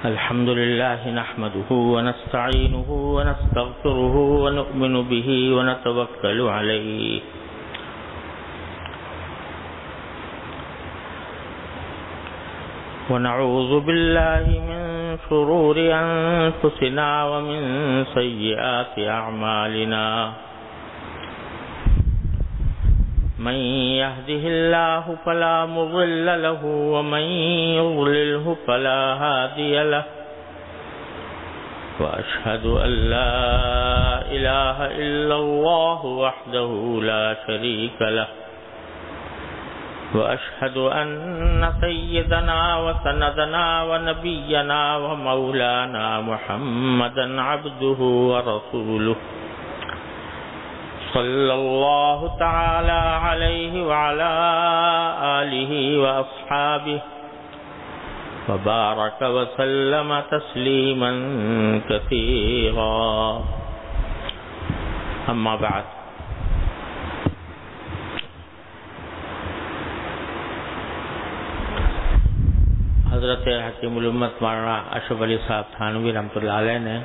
الحمد لله نحمده ونستعينه ونستغفره ونؤمن به ونتوكل عليه ونعوذ بالله من شرور أنفسنا ومن سيئات أعمالنا من يهده الله فلا مضل له ومن يضلله فلا هادي له وأشهد أن لا إله إلا الله وحده لا شريك له وأشهد أن سيدنا وسندنا ونبينا ومولانا محمدا عبده ورسوله صلى الله تعالى عليه وعلى آله وأصحابه وبارك وسلم تسليما كثيرا أما بعد حضرت حکیم الامت مولانا اشرف علی صاحب تھانوی رحمۃ اللہ علیہ نے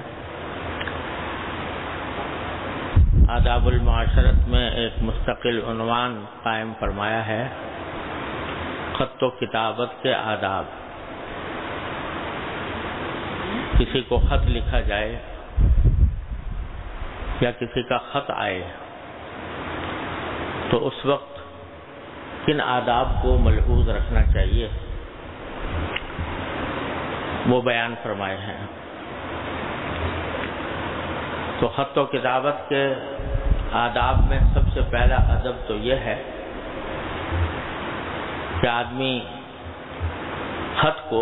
آداب المعاشرت میں ایک مستقل عنوان قائم فرمایا ہے، خط و کتابت کے آداب۔ کسی کو خط لکھا جائے یا کسی کا خط آئے تو اس وقت کن آداب کو ملحوظ رکھنا چاہیے وہ بیان فرمائے ہیں۔ تو خط و کتابت کے آداب میں سب سے پہلا ادب تو یہ ہے کہ آدمی خط کو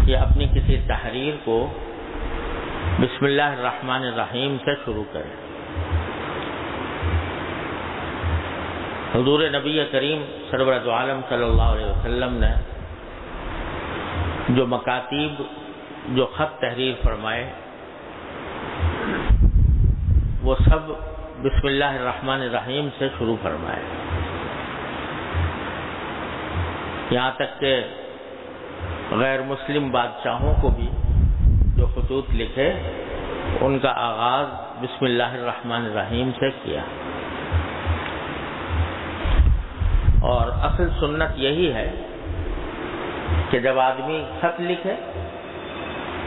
یا اپنی کسی تحریر کو بسم اللہ الرحمن الرحیم سے شروع کرے۔ حضور نبی کریم سرورت عالم صلی اللہ علیہ وسلم نے جو مکاتیب جو خط تحریر فرمائے وہ سب بسم اللہ الرحمن الرحیم سے شروع فرمائے، یہاں تک کہ غیر مسلم بادشاہوں کو بھی جو خطوط لکھے ان کا آغاز بسم اللہ الرحمن الرحیم سے کیا۔ اور اصل سنت یہی ہے کہ جب آدمی خط لکھے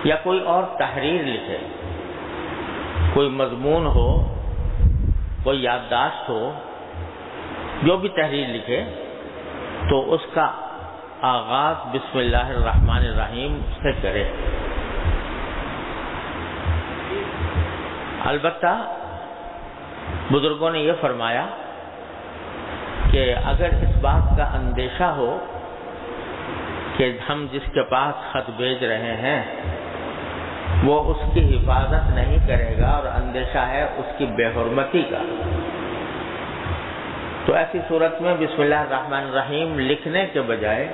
یا کوئی اور تحریر لکھے، کوئی مضمون ہو، کوئی یادداشت ہو، جو بھی تحریر لکھے تو اس کا آغاز بسم اللہ الرحمن الرحیم سے کرے۔ البتہ بزرگوں نے یہ فرمایا کہ اگر اس بات کا اندیشہ ہو کہ ہم جس کے پاس خط بھیج رہے ہیں وہ اس کی حفاظت نہیں کرے گا اور اندیشہ ہے اس کی بے حرمتی کا، تو ایسی صورت میں بسم اللہ الرحمن الرحیم لکھنے کے بجائے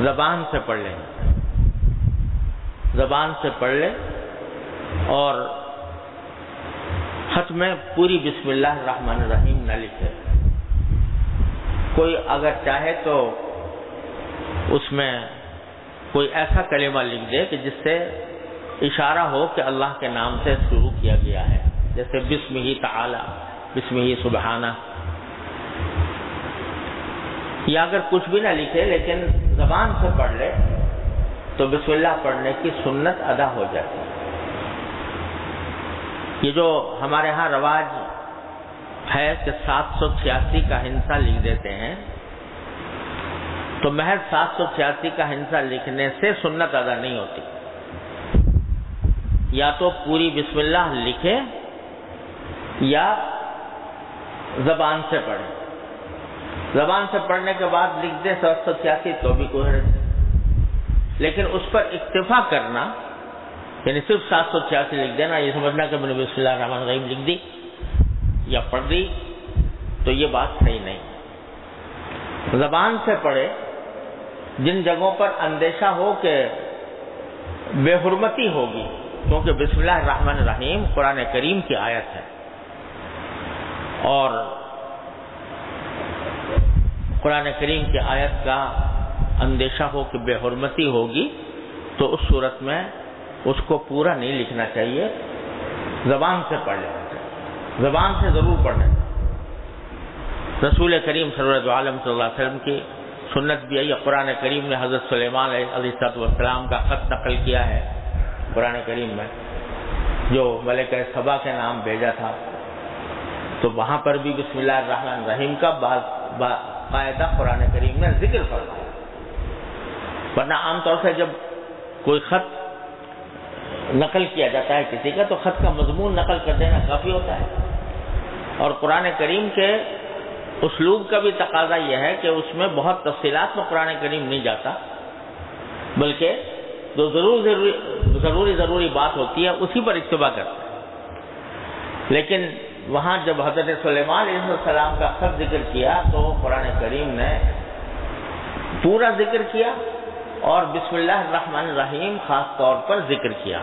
زبان سے پڑھ لیں، زبان سے پڑھ لیں اور خط میں پوری بسم اللہ الرحمن الرحیم نہ لکھے۔ کوئی اگر چاہے تو اس میں کوئی ایسا کلمہ لکھ دے کہ جس سے اشارہ ہو کہ اللہ کے نام سے شروع کیا گیا ہے، جیسے بسمہ تعالی، بسمہ سبحانہ، یا اگر کچھ بھی نہ لکھے لیکن زبان سے پڑھ لے تو بسم اللہ پڑھنے کی سنت ادا ہو جاتی ہے۔ یہ جو ہمارے ہاں رواج ہے کہ 786 کا ہندسہ لکھ دیتے ہیں، تو محض 786 کا ہندسہ لکھنے سے سنت ادا نہیں ہوتی، یا تو پوری بسم اللہ لکھے یا زبان سے پڑھے۔ زبان سے پڑھنے کے بعد لکھ دے 786 تو بھی کوئی حرج نہیں، لیکن اس پر اکتفا کرنا یعنی صرف 786 لکھ دینا، یہ سمجھنا کہ میں نے بسم اللہ الرحمن الرحیم لکھ دی یا پڑھ دی، تو یہ بات صحیح نہیں۔ زبان سے پڑھے، جن جگہوں پر اندیشہ ہو کہ بے حرمتی ہوگی، کیونکہ بسم اللہ الرحمن الرحیم قرآن کریم کی آیت ہے اور قرآن کریم کی آیت کا اندیشہ ہو کہ بے حرمتی ہوگی تو اس صورت میں اس کو پورا نہیں لکھنا چاہیے، زبان سے پڑھ لینا چاہیے، زبان سے ضرور پڑھنا چاہیے۔ رسول کریم سرور عالم صلی اللہ علیہ وسلم کی سنت بھی ہے، قرآن کریم نے حضرت سلیمان علیہ السلام کا خط نقل کیا ہے قرآن کریم میں، جو ملکہ سبا کے نام بھیجا تھا، تو وہاں پر بھی بسم اللہ الرحمن الرحیم کا باقاعدہ قرآن کریم نے ذکر فرمایا۔ ورنہ عام طور سے جب کوئی خط نقل کیا جاتا ہے کسی کا تو خط کا مضمون نقل کر دینا کافی ہوتا ہے، اور قرآن کریم کے اسلوب کا بھی تقاضا یہ ہے کہ اس میں بہت تفصیلات میں قرآن کریم نہیں جاتا، بلکہ جو ضروری بات ہوتی ہے اسی پر اکتفا کرتا ہے۔ لیکن وہاں جب حضرت سلیمان علیہ السلام کا خط ذکر کیا تو قرآن کریم نے پورا ذکر کیا اور بسم اللہ الرحمن الرحیم خاص طور پر ذکر کیا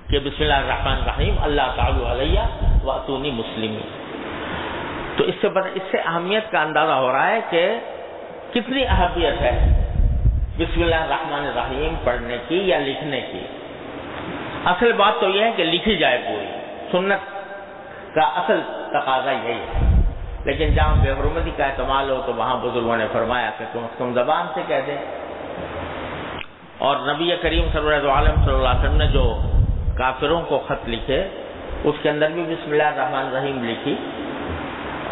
کہ بسم اللہ الرحمن الرحیم اللہ تعالی علیہ واتونی مسلمین۔ تو اس سے اہمیت کا اندازہ ہو رہا ہے کہ کتنی اہمیت ہے بسم اللہ الرحمن الرحیم پڑھنے کی یا لکھنے کی۔ اصل بات تو یہ ہے کہ لکھی جائے پوری، سنت کا اصل تقاضا یہی ہے، لیکن جہاں بے حرمتی کا احتمال ہو تو وہاں بزرگوں نے فرمایا کہ کم از کم زبان سے کہہ دیں۔ اور نبی کریم سرور عالم صلی اللہ علیہ وسلم نے جو کافروں کو خط لکھے اس کے اندر بھی بسم اللہ الرحمن الرحیم لکھی،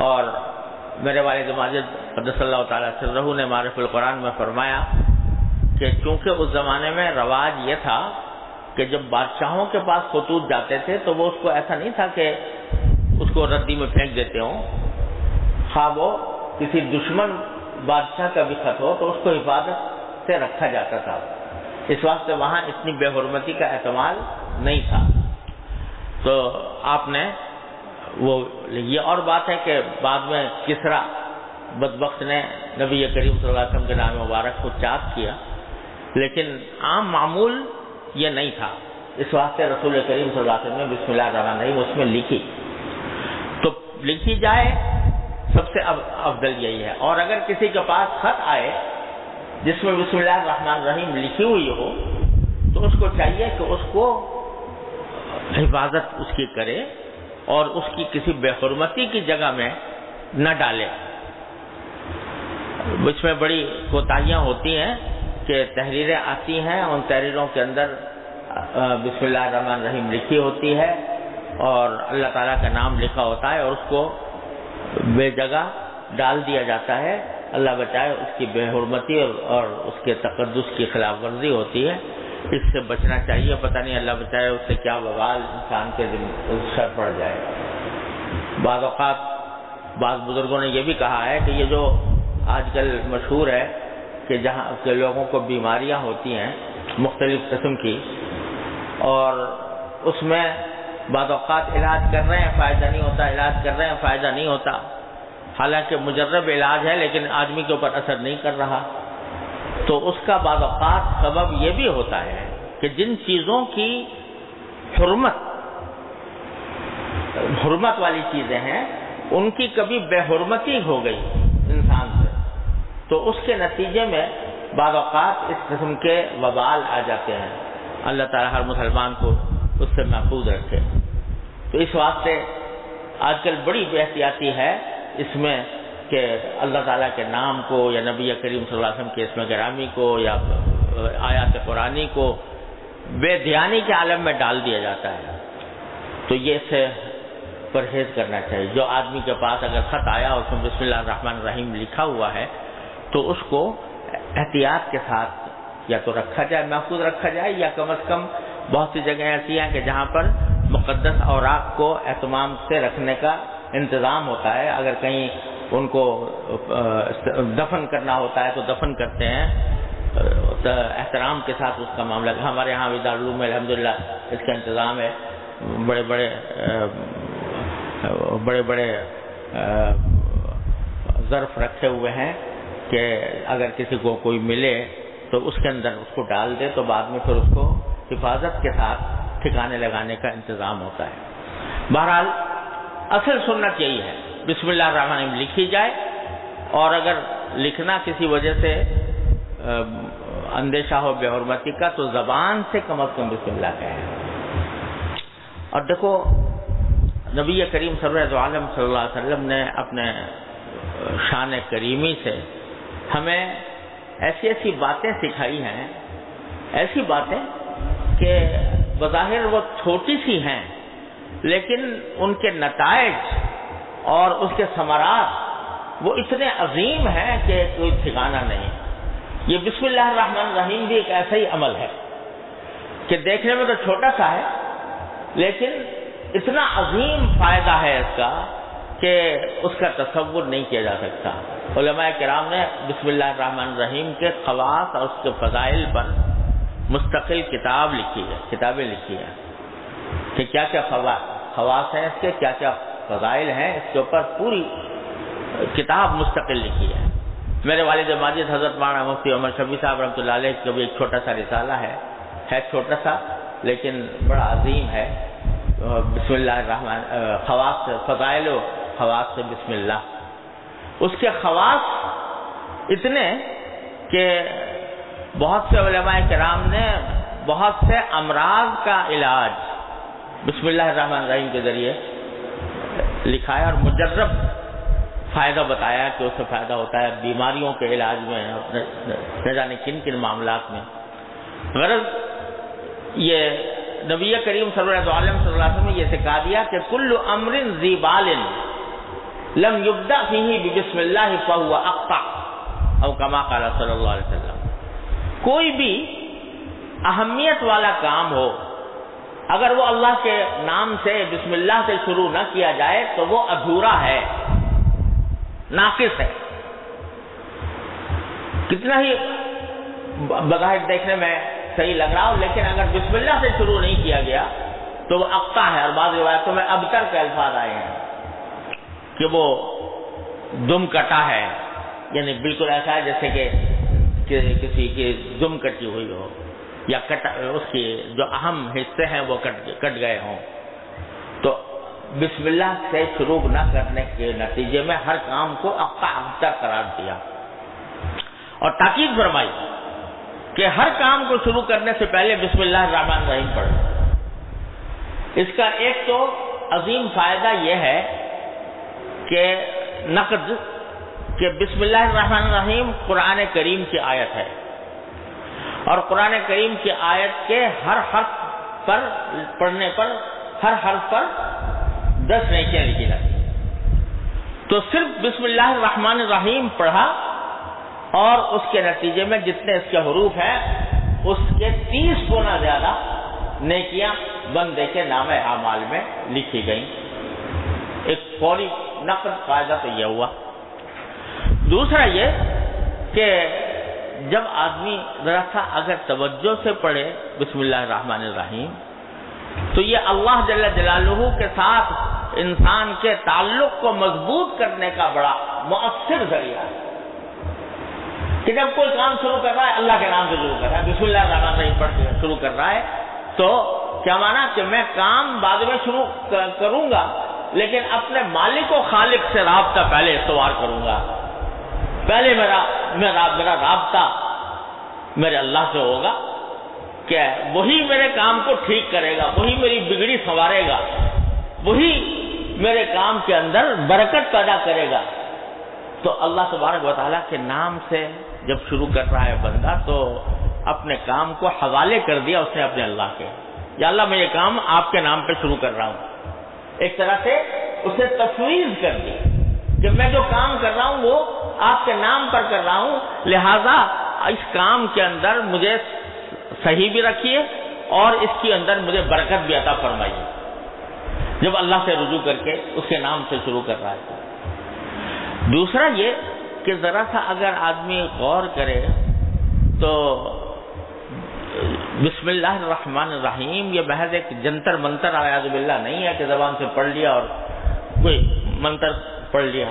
اور میرے والد ماجد قدس اللہ تعالیٰ سرہ نے معرف القرآن میں فرمایا کہ چونکہ اس زمانے میں رواج یہ تھا کہ جب بادشاہوں کے پاس خطوط جاتے تھے تو وہ اس کو ایسا نہیں تھا کہ اس کو ردی میں پھینک دیتے ہوں، خواہ وہ کسی دشمن بادشاہ کا بھی خط ہو تو اس کو حفاظت سے رکھا جاتا تھا، اس واسطے وہاں اتنی بے حرمتی کا احتمال نہیں تھا۔ تو آپ نے وہ یہ اور بات ہے کہ بعد میں کسرا بدبخت نے نبی کریم صلی اللہ علیہ وسلم کے نام مبارک کو چاک کیا، لیکن عام معمول یہ نہیں تھا، اس واسطے رسول کریم صلی اللہ علیہ وسلم نے بسم اللہ الرحمن الرحیم اس میں لکھی۔ تو لکھی جائے سب سے افضل یہی ہے، اور اگر کسی کے پاس خط آئے جس میں بسم اللہ الرحمن الرحیم لکھی ہوئی ہو تو اس کو چاہیے کہ اس کو حفاظت اس کی کرے اور اس کی کسی بے حرمتی کی جگہ میں نہ ڈالے۔ اس میں بڑی کوتاہیاں ہوتی ہیں کہ تحریریں آتی ہیں، ان تحریروں کے اندر بسم اللہ الرحمن الرحیم لکھی ہوتی ہے اور اللہ تعالیٰ کا نام لکھا ہوتا ہے اور اس کو بے جگہ ڈال دیا جاتا ہے، اللہ بچائے اس کی بے حرمتی اور اس کے تقدس کی خلاف ورزی ہوتی ہے۔ اس سے بچنا چاہیے، پتہ نہیں اللہ بچائے اس سے کیا وبال انسان کے سر پڑ جائے۔ بعض اوقات بعض بزرگوں نے یہ بھی کہا ہے کہ یہ جو آج کل مشہور ہے کہ جہاں کے لوگوں کو بیماریاں ہوتی ہیں مختلف قسم کی، اور اس میں بعض اوقات علاج کر رہے ہیں فائدہ نہیں ہوتا، علاج کر رہے ہیں فائدہ نہیں ہوتا، حالانکہ مجرب علاج ہے لیکن آدمی کے اوپر اثر نہیں کر رہا، تو اس کا بعض اوقات سبب یہ بھی ہوتا ہے کہ جن چیزوں کی حرمت والی چیزیں ہیں ان کی کبھی بے حرمتی ہو گئی انسان سے، تو اس کے نتیجے میں بعض اوقات اس قسم کے وبال آ جاتے ہیں۔ اللہ تعالیٰ ہر مسلمان کو اس سے محفوظ رکھے۔ تو اس واسطے آج کل بڑی بے احتیاطی ہے اس میں کہ اللہ تعالیٰ کے نام کو یا نبی کریم صلی اللہ علیہ وسلم کے اسم گرامی کو یا آیات قرآنی کو بے دھیانی کے عالم میں ڈال دیا جاتا ہے، تو یہ اس سے پرہیز کرنا چاہیے۔ جو آدمی کے پاس اگر خط آیا اس میں بسم اللہ الرحمن الرحیم لکھا ہوا ہے تو اس کو احتیاط کے ساتھ یا تو رکھا جائے، محفوظ رکھا جائے، یا کم از کم بہت سی جگہیں ایسی ہیں کہ جہاں پر مقدس اوراق کو اہتمام سے رکھنے کا انتظام ہوتا ہے، اگر کہیں ان کو دفن کرنا ہوتا ہے تو دفن کرتے ہیں احترام کے ساتھ اس کا معاملہ۔ ہمارے یہاں بھی دارالعلوم میں الحمدللہ اس کا انتظام ہے، بڑے بڑے ظرف رکھے ہوئے ہیں کہ اگر کسی کو کوئی ملے تو اس کے اندر اس کو ڈال دے تو بعد میں پھر اس کو حفاظت کے ساتھ ٹھکانے لگانے کا انتظام ہوتا ہے۔ بہرحال اصل سنت یہی ہے، بسم اللہ الرحمن الرحیم لکھی جائے، اور اگر لکھنا کسی وجہ سے اندیشہ ہو بے حرمتی کا تو زبان سے کم از کم بسم اللہ کہیں. اور دیکھو نبی کریم سرور عالم صلی اللہ علیہ وسلم نے اپنے شان کریمی سے ہمیں ایسی ایسی باتیں سکھائی ہیں، ایسی باتیں کہ بظاہر وہ چھوٹی سی ہیں لیکن ان کے نتائج اور اس کے ثمرات وہ اتنے عظیم ہیں کہ کوئی ٹھکانہ نہیں. یہ بسم اللہ الرحمن الرحیم بھی ایک ایسا ہی عمل ہے کہ دیکھنے میں تو چھوٹا سا ہے لیکن اتنا عظیم فائدہ ہے اس کا کہ اس کا تصور نہیں کیا جا سکتا. علماء کرام نے بسم اللہ الرحمن الرحیم کے خواص اور اس کے فضائل پر مستقل کتابیں لکھی ہیں کہ کیا کیا خواص ہیں اس کے، کیا کیا فضائل ہیں، اس کے اوپر پوری کتاب مستقل لکھی ہے. میرے والد ماجد حضرت مولانا مفتی عمر شفیع صاحب رحمۃ اللہ علیہ کا بھی ایک چھوٹا سا رسالہ ہے چھوٹا سا لیکن بڑا عظیم ہے. بسم اللہ الرحمن خواص فضائل و خواص سے بسم اللہ. اس کے خواص اتنے کہ بہت سے علماء کرام نے بہت سے امراض کا علاج بسم اللہ الرحمن الرحیم کے ذریعے لکھا ہے اور مجرب فائدہ بتایا کہ اس سے فائدہ ہوتا ہے بیماریوں کے علاج میں، نہ جانے کن کن معاملات میں. غرض یہ نبی کریم صلی اللہ علیہ وسلم نے یہ سکھا دیا کہ کل امر ذی بال لم یبدأ فیہ بسم اللہ فہو اقطع او کما قال صلی اللہ علیہ وسلم. کوئی بھی اہمیت والا کام ہو اگر وہ اللہ کے نام سے بسم اللہ سے شروع نہ کیا جائے تو وہ ادھورا ہے، ناقص ہے. کتنا ہی بظاہر دیکھنے میں صحیح لگ رہا ہو لیکن اگر بسم اللہ سے شروع نہیں کیا گیا تو وہ اقطع ہے. اور بعض روایتوں میں ابتر کے الفاظ آئے ہیں کہ وہ دم کٹا ہے، یعنی بالکل ایسا ہے جیسے کہ کسی کی دم کٹی ہوئی ہو یا اس کی جو اہم حصے ہیں وہ کٹ گئے ہوں. تو بسم اللہ سے شروع نہ کرنے کے نتیجے میں ہر کام کو ابتر قرار دیا اور تاکید فرمائی کہ ہر کام کو شروع کرنے سے پہلے بسم اللہ الرحمن الرحیم پڑھیں. اس کا ایک تو عظیم فائدہ یہ ہے کہ نقد کہ بسم اللہ الرحمن الرحیم قرآن کریم کی آیت ہے اور قرآن کریم کی آیت کے ہر حرف پر پڑھنے پر ہر حرف پر 10 نیکیاں لکھی جاتی ہیں. تو صرف بسم اللہ الرحمن الرحیم پڑھا اور اس کے نتیجے میں جتنے اس کے حروف ہیں اس کے 30 گنا زیادہ نیکیاں بندے کے نام اعمال میں لکھی گئیں. ایک فوری نقد فائدہ تو یہ ہوا. دوسرا یہ کہ جب آدمی ذرا سا اگر توجہ سے پڑھے بسم اللہ الرحمن الرحیم تو یہ اللہ جل جلالہ کے ساتھ انسان کے تعلق کو مضبوط کرنے کا بڑا مؤثر ذریعہ ہے کہ جب کوئی کام شروع کر رہا ہے اللہ کے نام سے شروع کر رہا ہے، بسم اللہ الرحمن الرحیم پڑھ کے شروع کر رہا ہے تو کیا مانا کہ میں کام بعد میں شروع کروں گا لیکن اپنے مالک و خالق سے رابطہ پہلے استوار کروں گا. پہلے میرا رابطہ میرے اللہ سے ہوگا کہ وہی میرے کام کو ٹھیک کرے گا، وہی میری بگڑی سنوارے گا، وہی میرے کام کے اندر برکت پیدا کرے گا. تو اللہ تبارک و تعالیٰ کے نام سے جب شروع کر رہا ہے بندہ تو اپنے کام کو حوالے کر دیا اس نے اپنے اللہ کے. یا اللہ میں یہ کام آپ کے نام پہ شروع کر رہا ہوں. ایک طرح سے اسے تفویض کر دی کہ میں جو کام کر رہا ہوں وہ آپ کے نام پر کر رہا ہوں، لہذا اس کام کے اندر مجھے صحیح بھی رکھیے اور اس کے اندر مجھے برکت بھی عطا فرمائیے. جب اللہ سے رجوع کر کے اس کے نام سے شروع کر رہا ہے. دوسرا یہ کہ ذرا سا اگر آدمی غور کرے تو بسم اللہ الرحمن الرحیم یہ محض ایک جنتر منتر اعوذ باللہ نہیں ہے کہ زبان سے پڑھ لیا اور کوئی منتر پڑھ لیا،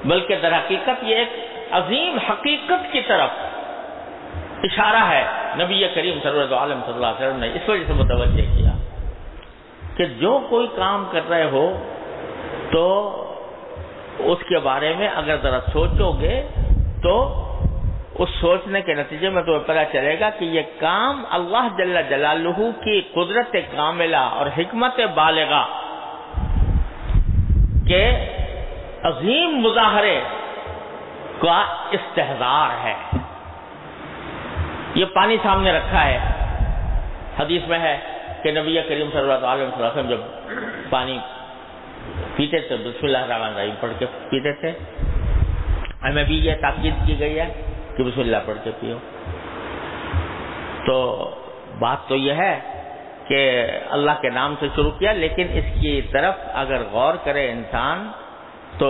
بلکہ در حقیقت یہ ایک عظیم حقیقت کی طرف اشارہ ہے. نبی کریم سرور عالم صلی اللہ علیہ وسلم نے اس وجہ سے متوجہ کیا کہ جو کوئی کام کر رہے ہو تو اس کے بارے میں اگر ذرا سوچو گے تو اس سوچنے کے نتیجے میں تمہیں پتہ چلے گا کہ یہ کام اللہ جل جلالہ کی قدرت کاملہ اور حکمت بالغہ کے عظیم مظاہرے کا استحضار ہے. یہ پانی سامنے رکھا ہے. حدیث میں ہے کہ نبی کریم صلی اللہ علیہ وسلم جب پانی پیتے تھے بسم اللہ الرحمن الرحیم پڑھ کے پیتے تھے. ہمیں بھی یہ تاکید کی گئی ہے کہ بسم اللہ پڑھ کے پیو. تو بات تو یہ ہے کہ اللہ کے نام سے شروع کیا، لیکن اس کی طرف اگر غور کرے انسان تو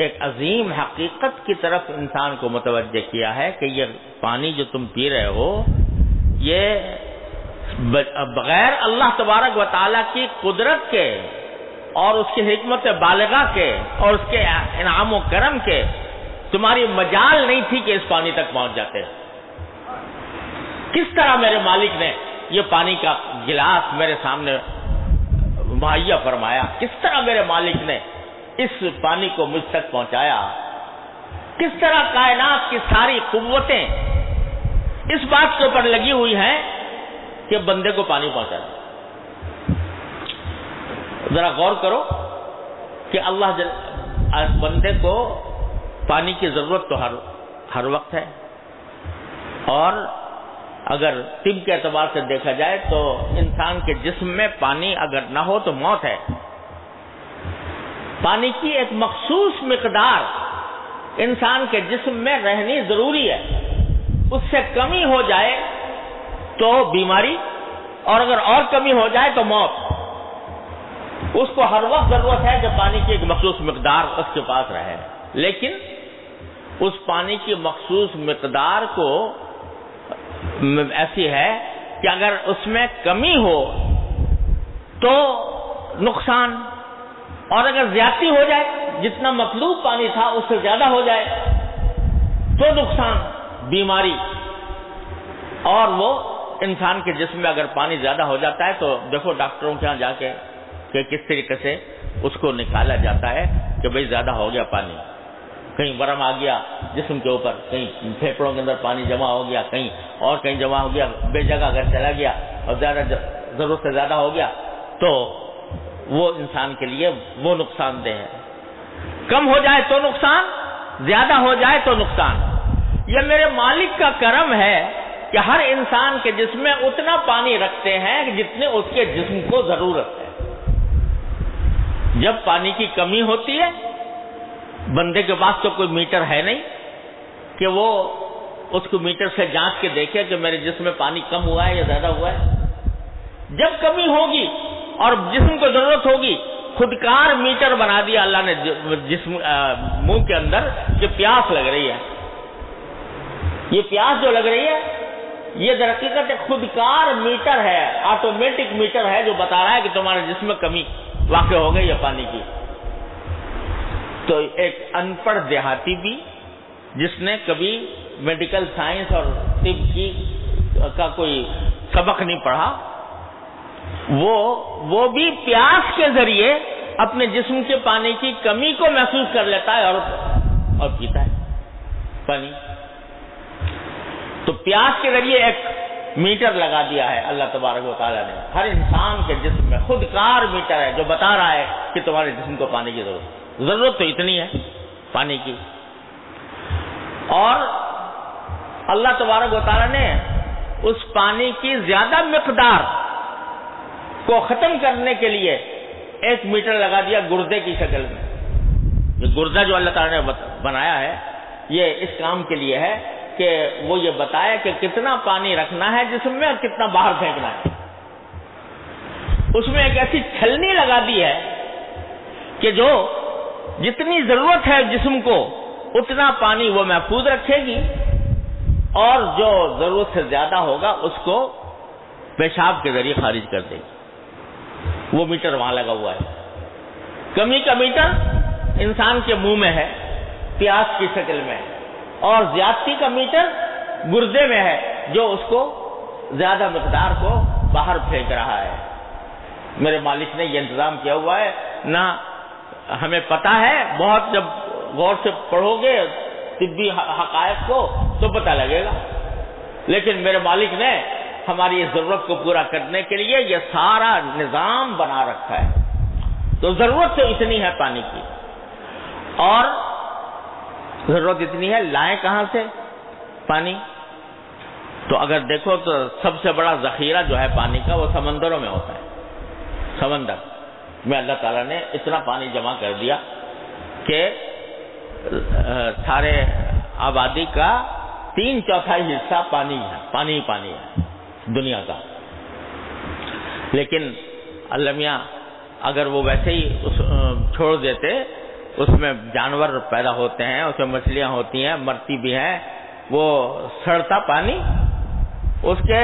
ایک عظیم حقیقت کی طرف انسان کو متوجہ کیا ہے کہ یہ پانی جو تم پی رہے ہو یہ بغیر اللہ تبارک و تعالیٰ کی قدرت کے اور اس کی حکمت بالغہ کے اور اس کے انعام و کرم کے تمہاری مجال نہیں تھی کہ اس پانی تک پہنچ جاتے. کس طرح میرے مالک نے یہ پانی کا گلاس میرے سامنے مہیا فرمایا، کس طرح میرے مالک نے اس پانی کو مجھ تک پہنچایا، کس طرح کائنات کی ساری قوتیں اس بات کے اوپر لگی ہوئی ہیں کہ بندے کو پانی پہنچا دے. ذرا غور کرو کہ اللہ بندے کو پانی کی ضرورت تو ہر وقت ہے، اور اگر طب کے اعتبار سے دیکھا جائے تو انسان کے جسم میں پانی اگر نہ ہو تو موت ہے. پانی کی ایک مخصوص مقدار انسان کے جسم میں رہنی ضروری ہے. اس سے کمی ہو جائے تو بیماری، اور اگر اور کمی ہو جائے تو موت. اس کو ہر وقت ضرورت ہے کہ پانی کی ایک مخصوص مقدار اس کے پاس رہے، لیکن اس پانی کی مخصوص مقدار کو ایسی ہے کہ اگر اس میں کمی ہو تو نقصان، اور اگر زیادتی ہو جائے، جتنا مطلوب پانی تھا اس سے زیادہ ہو جائے تو نقصان، بیماری. اور وہ انسان کے جسم میں اگر پانی زیادہ ہو جاتا ہے تو دیکھو ڈاکٹروں کے یہاں جا کے کہ کس طریقے سے اس کو نکالا جاتا ہے کہ بھئی زیادہ ہو گیا پانی، کہیں ورم آ گیا جسم کے اوپر، کہیں پھیپڑوں کے اندر پانی جمع ہو گیا، کہیں اور کہیں جمع ہو گیا، بے جگہ اگر چلا گیا اور زیادہ ضرورت سے زیادہ ہو گیا تو وہ انسان کے لیے وہ نقصان دہ ہے. کم ہو جائے تو نقصان، زیادہ ہو جائے تو نقصان. یہ میرے مالک کا کرم ہے کہ ہر انسان کے جسم میں اتنا پانی رکھتے ہیں کہ جتنے اس کے جسم کو ضرورت ہے. جب پانی کی کمی ہوتی ہے، بندے کے پاس تو کوئی میٹر ہے نہیں کہ وہ اس کو میٹر سے جانچ کے دیکھے کہ میرے جسم میں پانی کم ہوا ہے یا زیادہ ہوا ہے. جب کمی ہوگی اور جسم کو ضرورت ہوگی، خودکار میٹر بنا دیا اللہ نے جسم منہ کے اندر کہ پیاس لگ رہی ہے. یہ پیاس جو لگ رہی ہے یہ در حقیقت ایک خودکار میٹر ہے، آٹومیٹک میٹر ہے جو بتا رہا ہے کہ تمہارے جسم میں کمی واقع ہو گئی ہے پانی کی. تو ایک ان پڑھ دیہاتی بھی جس نے کبھی میڈیکل سائنس اور طب کا کوئی سبق نہیں پڑھا، وہ بھی پیاس کے ذریعے اپنے جسم کے پانی کی کمی کو محسوس کر لیتا ہے اور پیتا ہے پانی. تو پیاس کے ذریعے ایک میٹر لگا دیا ہے اللہ تبارک و تعالیٰ نے. ہر انسان کے جسم میں خودکار میٹر ہے جو بتا رہا ہے کہ تمہارے جسم کو پانی کی ضرورت تو اتنی ہے پانی کی. اور اللہ تبارک و تعالیٰ نے اس پانی کی زیادہ مقدار کو ختم کرنے کے لیے ایک میٹر لگا دیا گردے کی شکل میں. یہ گردہ جو اللہ تعالیٰ نے بنایا ہے یہ اس کام کے لیے ہے کہ وہ یہ بتایا کہ کتنا پانی رکھنا ہے جسم میں اور کتنا باہر پھینکنا ہے. اس میں ایک ایسی چھلنی لگا دی ہے کہ جو جتنی ضرورت ہے جسم کو اتنا پانی وہ محفوظ رکھے گی، اور جو ضرورت سے زیادہ ہوگا اس کو پیشاب کے ذریعے خارج کر دے گی. وہ میٹر وہاں لگا ہوا ہے. کمی کا میٹر انسان کے منہ میں ہے پیاس کی شکل میں، اور زیادتی کا میٹر گردے میں ہے جو اس کو زیادہ مقدار کو باہر پھینک رہا ہے. میرے مالک نے یہ انتظام کیا ہوا ہے. نہ ہمیں پتا ہے، بہت جب غور سے پڑھو گے طبی حقائق کو تو پتہ لگے گا، لیکن میرے مالک نے ہماری اس ضرورت کو پورا کرنے کے لیے یہ سارا نظام بنا رکھا ہے. تو ضرورت تو اتنی ہے پانی کی، اور ضرورت اتنی ہے، لائیں کہاں سے پانی؟ تو اگر دیکھو تو سب سے بڑا ذخیرہ جو ہے پانی کا وہ سمندروں میں ہوتا ہے. سمندر میں اللہ تعالیٰ نے اتنا پانی جمع کر دیا کہ سارے آبادی کا 3/4 حصہ پانی ہے، پانی ہی پانی ہے دنیا کا. لیکن اللہ میاں اگر وہ ویسے ہی چھوڑ دیتے، اس میں جانور پیدا ہوتے ہیں، اس میں مچھلیاں ہوتی ہیں، مرتی بھی ہیں، وہ سڑتا پانی، اس کے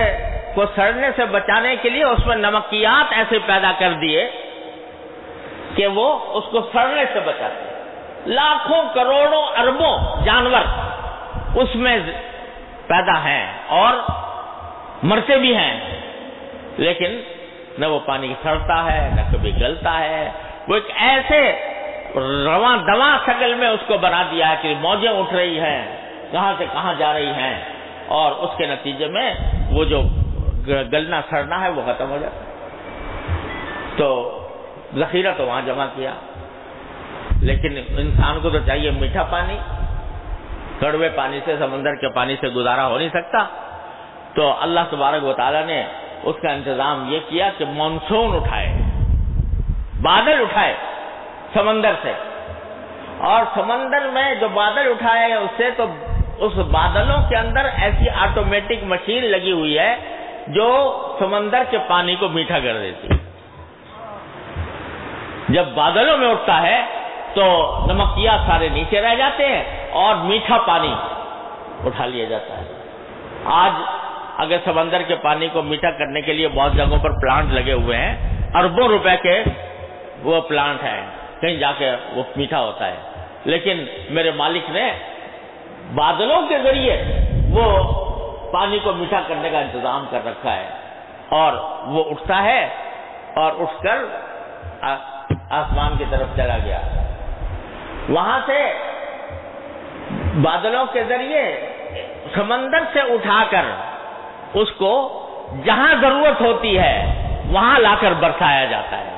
کو سڑنے سے بچانے کے لیے اس میں نمکیات ایسے پیدا کر دیے کہ وہ اس کو سڑنے سے بچاتے. لاکھوں کروڑوں اربوں جانور اس میں پیدا ہیں اور مرتے بھی ہیں، لیکن نہ وہ پانی سڑتا ہے نہ کبھی گلتا ہے. وہ ایک ایسے رواں دواں شکل میں اس کو بنا دیا ہے کہ موجیں اٹھ رہی ہیں، کہاں سے کہاں جا رہی ہیں، اور اس کے نتیجے میں وہ جو گلنا سڑنا ہے وہ ختم ہو جاتا ہے. تو ذخیرہ تو وہاں جمع کیا، لیکن انسان کو تو چاہیے میٹھا پانی. کڑوے پانی سے، سمندر کے پانی سے گزارا ہو نہیں سکتا. تو اللہ تبارک و تعالیٰ نے اس کا انتظام یہ کیا کہ مانسون اٹھائے، بادل اٹھائے سمندر سے، اور سمندر میں جو بادل اٹھائے اس سے تو اس بادلوں کے اندر ایسی آٹومیٹک مشین لگی ہوئی ہے جو سمندر کے پانی کو میٹھا کر دیتی ہے. جب بادلوں میں اٹھتا ہے تو نمکیات سارے نیچے رہ جاتے ہیں اور میٹھا پانی اٹھا لیا جاتا ہے. آج اگر سمندر کے پانی کو میٹھا کرنے کے لیے بہت جگہوں پر پلانٹ لگے ہوئے ہیں، اربوں روپے کے وہ پلانٹ ہیں، کہیں جا کے وہ میٹھا ہوتا ہے. لیکن میرے مالک نے بادلوں کے ذریعے وہ پانی کو میٹھا کرنے کا انتظام کر رکھا ہے، اور وہ اٹھتا ہے اور اٹھ کر آسمان کی طرف چلا گیا. وہاں سے بادلوں کے ذریعے سمندر سے اٹھا کر اس کو جہاں ضرورت ہوتی ہے وہاں لا کر برسایا جاتا ہے.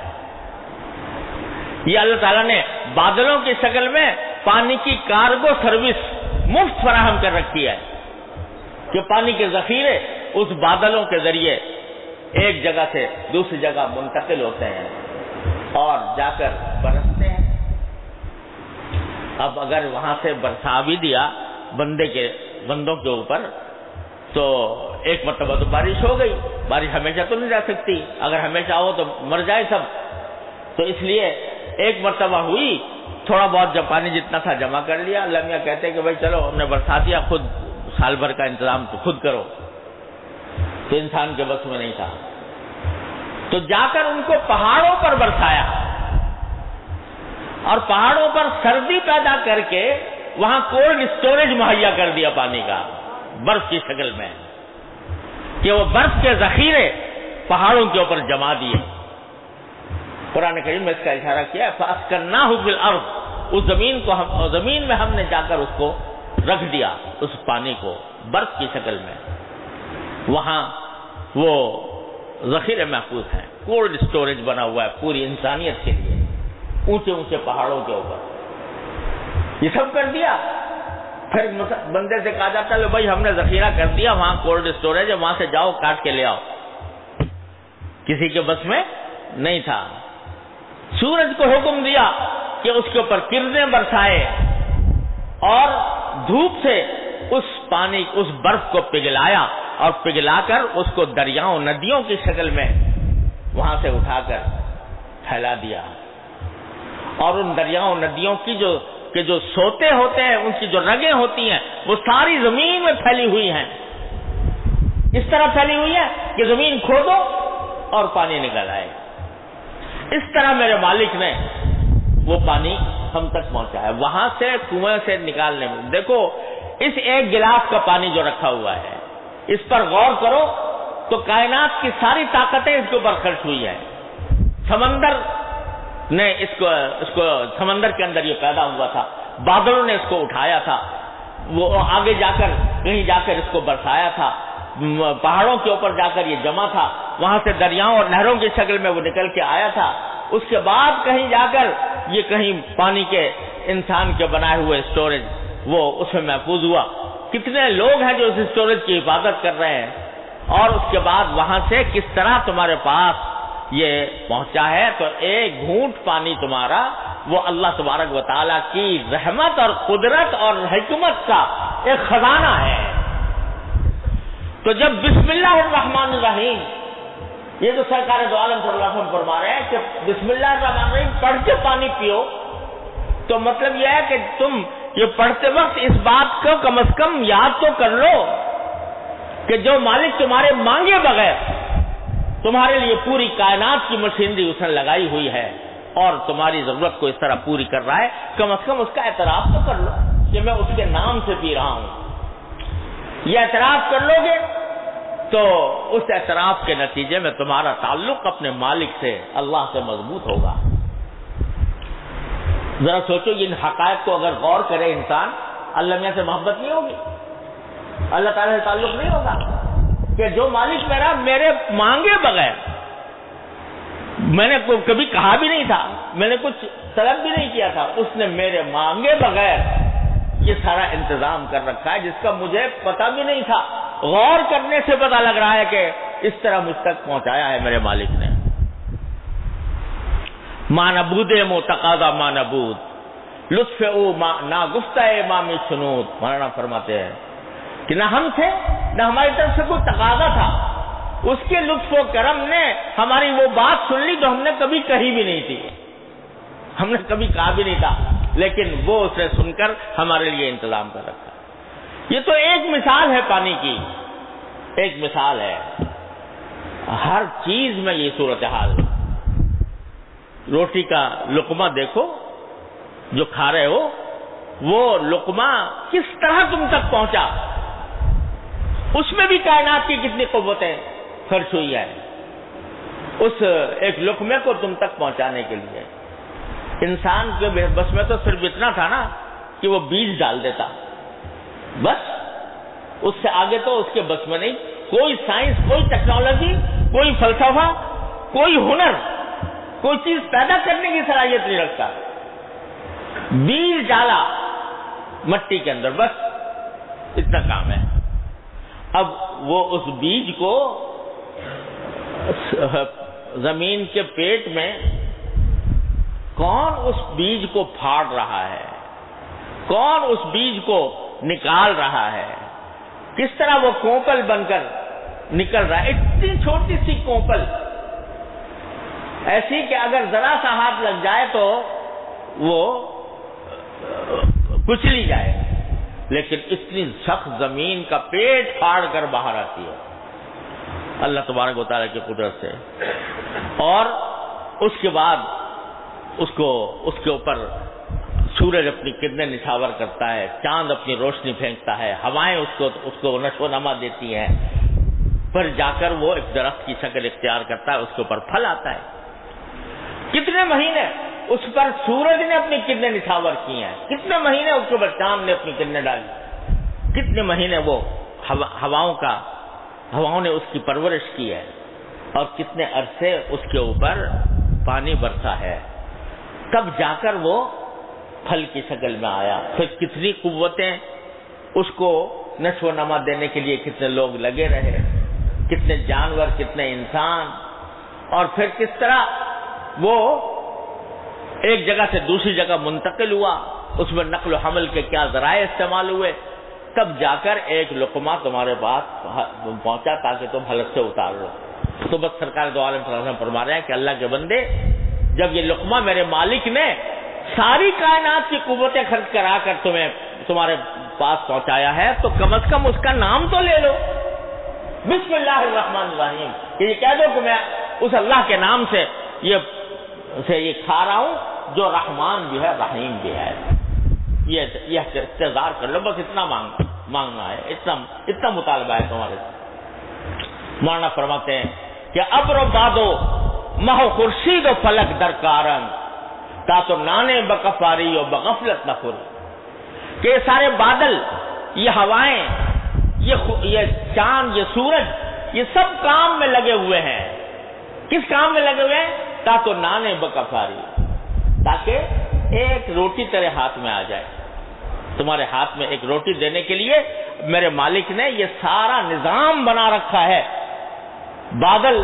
یہ اللہ تعالیٰ نے بادلوں کی شکل میں پانی کی کارگو سروس مفت فراہم کر رکھی ہے کہ پانی کے ذخیرے اس بادلوں کے ذریعے ایک جگہ سے دوسری جگہ منتقل ہوتے ہیں اور جا کر برستے ہیں. اب اگر وہاں سے برسا بھی دیا بندوں کے اوپر تو ایک مرتبہ تو بارش ہو گئی. بارش ہمیشہ تو نہیں رہ سکتی، اگر ہمیشہ ہو تو مر جائے سب. تو اس لیے ایک مرتبہ ہوئی، تھوڑا بہت جب پانی جتنا تھا جمع کر لیا. اللہ میاں کہتے ہیں کہ بھائی چلو ہم نے برسا دیا، خود سال بھر کا انتظام تو خود کرو. تو انسان کے بس میں نہیں تھا، تو جا کر ان کو پہاڑوں پر برسایا اور پہاڑوں پر سردی پیدا کر کے وہاں کولڈ اسٹوریج مہیا کر دیا پانی کا برف کی شکل میں، کہ وہ برف کے ذخیرے پہاڑوں کے اوپر جما دیے. قرآن کریم میں اس کا اشارہ کیا ہے، فَأَسْكَنَّاهُ فِي الْأَرْضِ، اس زمین میں ہم نے جا کر اس کو رکھ دیا، اس پانی کو برف کی شکل میں. وہاں وہ ذخیرے محفوظ ہیں، کولڈ اسٹوریج بنا ہوا ہے پوری انسانیت کے لیے، اونچے اونچے پہاڑوں کے اوپر. یہ سب کر دیا. پھر بندے سے کہا جاتا ہے بھائی ہم نے ذخیرہ کر دیا، وہاں کولڈ اسٹوریج ہے، وہاں سے جاؤ کاٹ کے لے آؤ. کسی کے بس میں نہیں تھا. سورج کو حکم دیا کہ اس کے اوپر کرنیں برسائے اور دھوپ سے اس پانی اس برف کو پگھلایا اور پگھلا کر اس کو دریاؤں ندیوں کی شکل میں وہاں سے اٹھا کر پھیلا دیا. اور ان دریاؤں ندیوں کی جو سوتے ہوتے ہیں، ان کی جو رگیں ہوتی ہیں، وہ ساری زمین میں پھیلی ہوئی ہیں. اس طرح پھیلی ہوئی ہے کہ زمین کھودو اور پانی نکل آئے. اس طرح میرے مالک نے وہ پانی ہم تک پہنچایا. وہاں سے کنویں سے نکالنے میں دیکھو اس ایک گلاس کا پانی جو رکھا ہوا ہے، اس پر غور کرو تو کائنات کی ساری طاقتیں اس کے اوپر خرچ ہوئی ہیں. سمندر نے اس کو سمندر کے اندر یہ پیدا ہوا تھا، بادلوں نے اس کو اٹھایا تھا، وہ آگے جا کر کہیں جا کر اس کو برسایا تھا، پہاڑوں کے اوپر جا کر یہ جمع تھا، وہاں سے دریاؤں اور نہروں کی شکل میں وہ نکل کے آیا تھا، اس کے بعد کہیں جا کر یہ کہیں پانی کے انسان کے بنائے ہوئے اسٹوریج وہ اس میں محفوظ ہوا۔ کتنے لوگ ہیں جو اس اسٹوریج کی حفاظت کر رہے ہیں، اور اس کے بعد وہاں سے کس طرح تمہارے پاس یہ پہنچا ہے۔ تو ایک گھونٹ پانی تمہارا وہ اللہ تبارک و تعالیٰ کی رحمت اور قدرت اور حکمت کا ایک خزانہ ہے۔ تو جب بسم اللہ الرحمن الرحیم، یہ تو سرکار دو عالم صلی اللہ علیہ وسلم فرما رہے ہیں کہ بسم اللہ الرحمن الرحیم پڑھ کے پانی پیو، تو مطلب یہ ہے کہ تم یہ پڑھتے وقت اس بات کو کم از کم یاد تو کر لو کہ جو مالک تمہارے مانگے بغیر تمہارے لیے پوری کائنات کی مشینری اس نے لگائی ہوئی ہے اور تمہاری ضرورت کو اس طرح پوری کر رہا ہے، کم از کم اس کا اعتراف تو کر لو کہ میں اس کے نام سے پی رہا ہوں۔ یہ اعتراف کر لو گے تو اس اعتراف کے نتیجے میں تمہارا تعلق اپنے مالک سے، اللہ سے مضبوط ہوگا۔ ذرا سوچو، ان حقائق کو اگر غور کرے انسان، اللہ میاں سے محبت نہیں ہوگی، اللہ تعالیٰ سے تعلق نہیں ہوگا کہ جو مالک میرا میرے مانگے بغیر، میں نے کبھی کہا بھی نہیں تھا، میں نے کچھ طلب بھی نہیں کیا تھا، اس نے میرے مانگے بغیر یہ سارا انتظام کر رکھا ہے جس کا مجھے پتہ بھی نہیں تھا۔ غور کرنے سے پتہ لگ رہا ہے کہ اس طرح مجھ تک پہنچایا ہے میرے مالک نے۔ مانبود متقاضا مانبود لطف او نا گفتہ امامی سنود، مولانا فرماتے ہیں کہ نہ ہم تھے نہ ہماری طرف سے کوئی تقاضا تھا، اس کے لطف و کرم نے ہماری وہ بات سن لی جو ہم نے کبھی کہی بھی نہیں تھی، ہم نے کبھی کہا بھی نہیں تھا، لیکن وہ اسے سن کر ہمارے لیے انتظام کر رکھا۔ یہ تو ایک مثال ہے پانی کی، ایک مثال ہے، ہر چیز میں یہ صورتحال۔ روٹی کا لقمہ دیکھو جو کھا رہے ہو، وہ لقمہ کس طرح تم تک پہنچا، اس میں بھی کائنات کی کتنی قوتیں خرچ ہوئی ہے اس ایک لقمے کو تم تک پہنچانے کے لیے۔ انسان کے بس میں تو صرف اتنا تھا نا کہ وہ بیج ڈال دیتا، بس اس سے آگے تو اس کے بس میں نہیں، کوئی سائنس، کوئی ٹیکنالوجی، کوئی فلسفہ، کوئی ہنر، کوئی چیز پیدا کرنے کی صلاحیت نہیں رکھتا۔ بیج ڈالا مٹی کے اندر، بس اتنا کام ہے۔ اب وہ اس بیج کو زمین کے پیٹ میں کون اس بیج کو پھاڑ رہا ہے، کون اس بیج کو نکال رہا ہے، کس طرح وہ کونپل بن کر نکل رہا ہے، اتنی چھوٹی سی کونپل ایسی کہ اگر ذرا سا ہاتھ لگ جائے تو وہ کچلی جائے، لیکن اتنی سخت زمین کا پیٹ پھاڑ کر باہر آتی ہے اللہ تبارک و تعالیٰ کی قدرت سے۔ اور اس کے بعد اس کے اوپر سورج اپنی کرنیں نچھاور کرتا ہے، چاند اپنی روشنی پھینکتا ہے، ہوائیں اس کو نشو و نما دیتی ہیں، پھر جا کر وہ ایک درخت کی شکل اختیار کرتا ہے، اس کے اوپر پھل آتا ہے۔ کتنے مہینے اس پر سورج نے اپنی کرنیں نچھاور کی ہیں، کتنے مہینے اس کے اوپر چاند نے اپنی کرنیں ڈالی، کتنے مہینے وہ ہواؤں نے اس کی پرورش کی ہے، اور کتنے عرصے اس کے اوپر پانی برسا ہے، تب جا کر وہ پھل کی شکل میں آیا۔ پھر کتنی قوتیں اس کو نشو و نما دینے کے لیے کتنے لوگ لگے رہے، کتنے جانور، کتنے انسان، اور پھر کس طرح وہ ایک جگہ سے دوسری جگہ منتقل ہوا، اس میں نقل و حمل کے کیا ذرائع استعمال ہوئے، تب جا کر ایک لقمہ تمہارے پاس پہنچا تاکہ تم حلق سے اتار لو۔ تو بس سرکار دو عالم صلی اللہ علیہ وسلم فرما رہے ہیں کہ اللہ کے بندے، جب یہ لقمہ میرے مالک نے ساری کائنات کی قوتیں خرچ کرا کر تمہارے پاس پہنچایا ہے تو کم از کم اس کا نام تو لے لو، بسم اللہ الرحمن الرحیم، کہ یہ کہہ دو کہ میں اس اللہ کے نام سے یہ کھا رہا ہوں جو رحمان بھی ہے رحیم بھی ہے۔ یہ استحضار کر لو، بس اتنا مانگنا ہے، اتنا مطالبہ ہے تمہارے سے۔ مولانا فرماتے ہیں کہ ابر و بادو مہ خورشید و فلک درکارن تا تو نانے بکفاری و بغفلت نہ خور، کہ یہ سارے بادل یہ ہوائیں، یہ چاند، یہ سورج، یہ سب کام میں لگے ہوئے ہیں. کس کام میں لگے ہوئے ہیں؟ تاکہ نانے بکفاری، تاکہ ایک روٹی تیرے ہاتھ میں آ جائے. تمہارے ہاتھ میں ایک روٹی دینے کے لیے میرے مالک نے یہ سارا نظام بنا رکھا ہے. بادل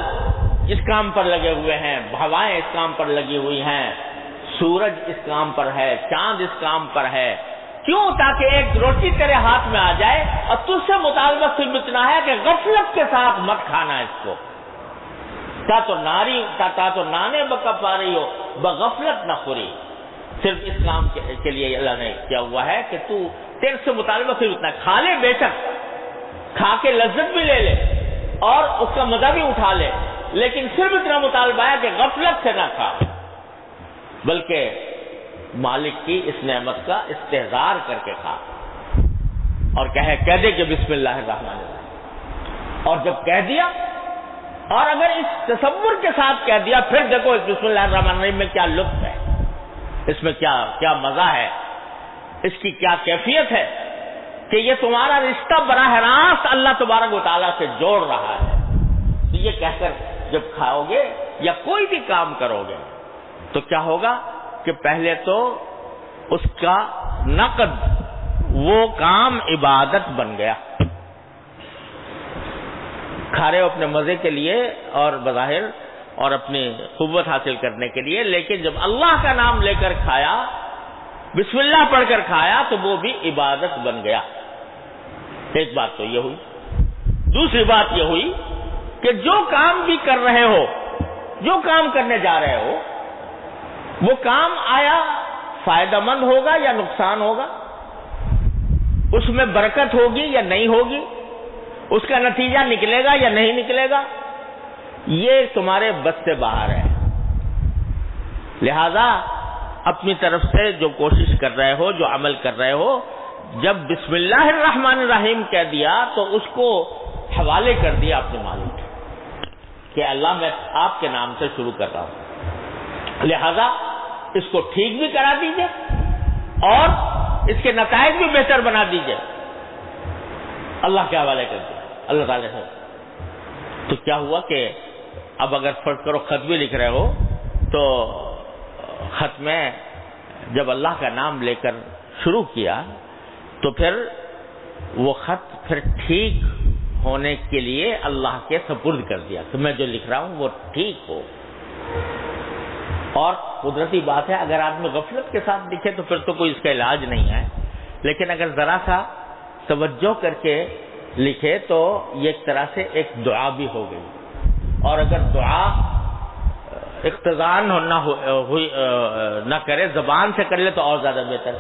اس کام پر لگے ہوئے ہیں، ہوائیں اس کام پر لگی ہوئی ہیں، سورج اس کام پر ہے، چاند اس کام پر ہے. کیوں؟ تاکہ ایک روٹی تیرے ہاتھ میں آ جائے اور تجھ سے مطالبہ صرف اتنا ہے کہ غفلت کے ساتھ مت کھانا اس کو. تا تو نانے بکفاری ہو، بغفلت نہ خوری. صرف اس کام کے لیے اللہ نے کیا ہوا ہے کہ تو تیرے سے مطالبہ صرف اتنا، کھا لے بے شک، کھا کے لذت بھی لے لے اور اس کا مزہ بھی اٹھا لے، لیکن صرف اتنا مطالبہ ہے کہ غفلت سے نہ کھا، بلکہ مالک کی اس نعمت کا استحضار کر کے کھا. اور کہہ دے کہ بسم اللہ الرحمن الرحیم. اور جب کہہ دیا، اور اگر اس تصور کے ساتھ کہہ دیا، پھر دیکھو اس بسم اللہ الرحمن الرحیم میں کیا لطف ہے، اس میں کیا مزہ ہے، اس کی کیا کیفیت ہے کہ یہ تمہارا رشتہ براہ راست اللہ تبارک و تعالیٰ سے جوڑ رہا ہے. تو یہ کہہ کر جب کھاؤ گے یا کوئی بھی کام کرو گے تو کیا ہوگا کہ پہلے تو اس کا نقد، وہ کام عبادت بن گیا. کھا رہے ہو اپنے مزے کے لیے اور بظاہر اور اپنی قوت حاصل کرنے کے لیے، لیکن جب اللہ کا نام لے کر کھایا، بسم اللہ پڑھ کر کھایا، تو وہ بھی عبادت بن گیا. ایک بات تو یہ ہوئی. دوسری بات یہ ہوئی کہ جو کام بھی کر رہے ہو، جو کام کرنے جا رہے ہو، وہ کام آیا فائدہ مند ہوگا یا نقصان ہوگا، اس میں برکت ہوگی یا نہیں ہوگی، اس کا نتیجہ نکلے گا یا نہیں نکلے گا، یہ تمہارے بس سے باہر ہے. لہذا اپنی طرف سے جو کوشش کر رہے ہو، جو عمل کر رہے ہو، جب بسم اللہ الرحمن الرحیم کہہ دیا تو اس کو حوالے کر دیا اپنے مالک کہ اللہ میں آپ کے نام سے شروع کر رہا ہوں، لہذا اس کو ٹھیک بھی کرا دیجئے اور اس کے نتائج بھی بہتر بنا دیجئے. اللہ کے حوالے کر دیا اللہ تعالیٰ سے. تو کیا ہوا کہ اب اگر فرض کرو خط بھی لکھ رہے ہو تو خط میں جب اللہ کا نام لے کر شروع کیا تو پھر وہ خط پھر ٹھیک ہونے کے لیے اللہ کے سپرد کر دیا کہ میں جو لکھ رہا ہوں وہ ٹھیک ہو. اور قدرتی بات ہے اگر آدمی غفلت کے ساتھ لکھے تو پھر تو کوئی اس کا علاج نہیں ہے، لیکن اگر ذرا سا توجہ کر کے لکھے تو یہ ایک طرح سے ایک دعا بھی ہو گئی. اور اگر دعا اقتضان نہ کرے، زبان سے کر لے تو اور زیادہ بہتر.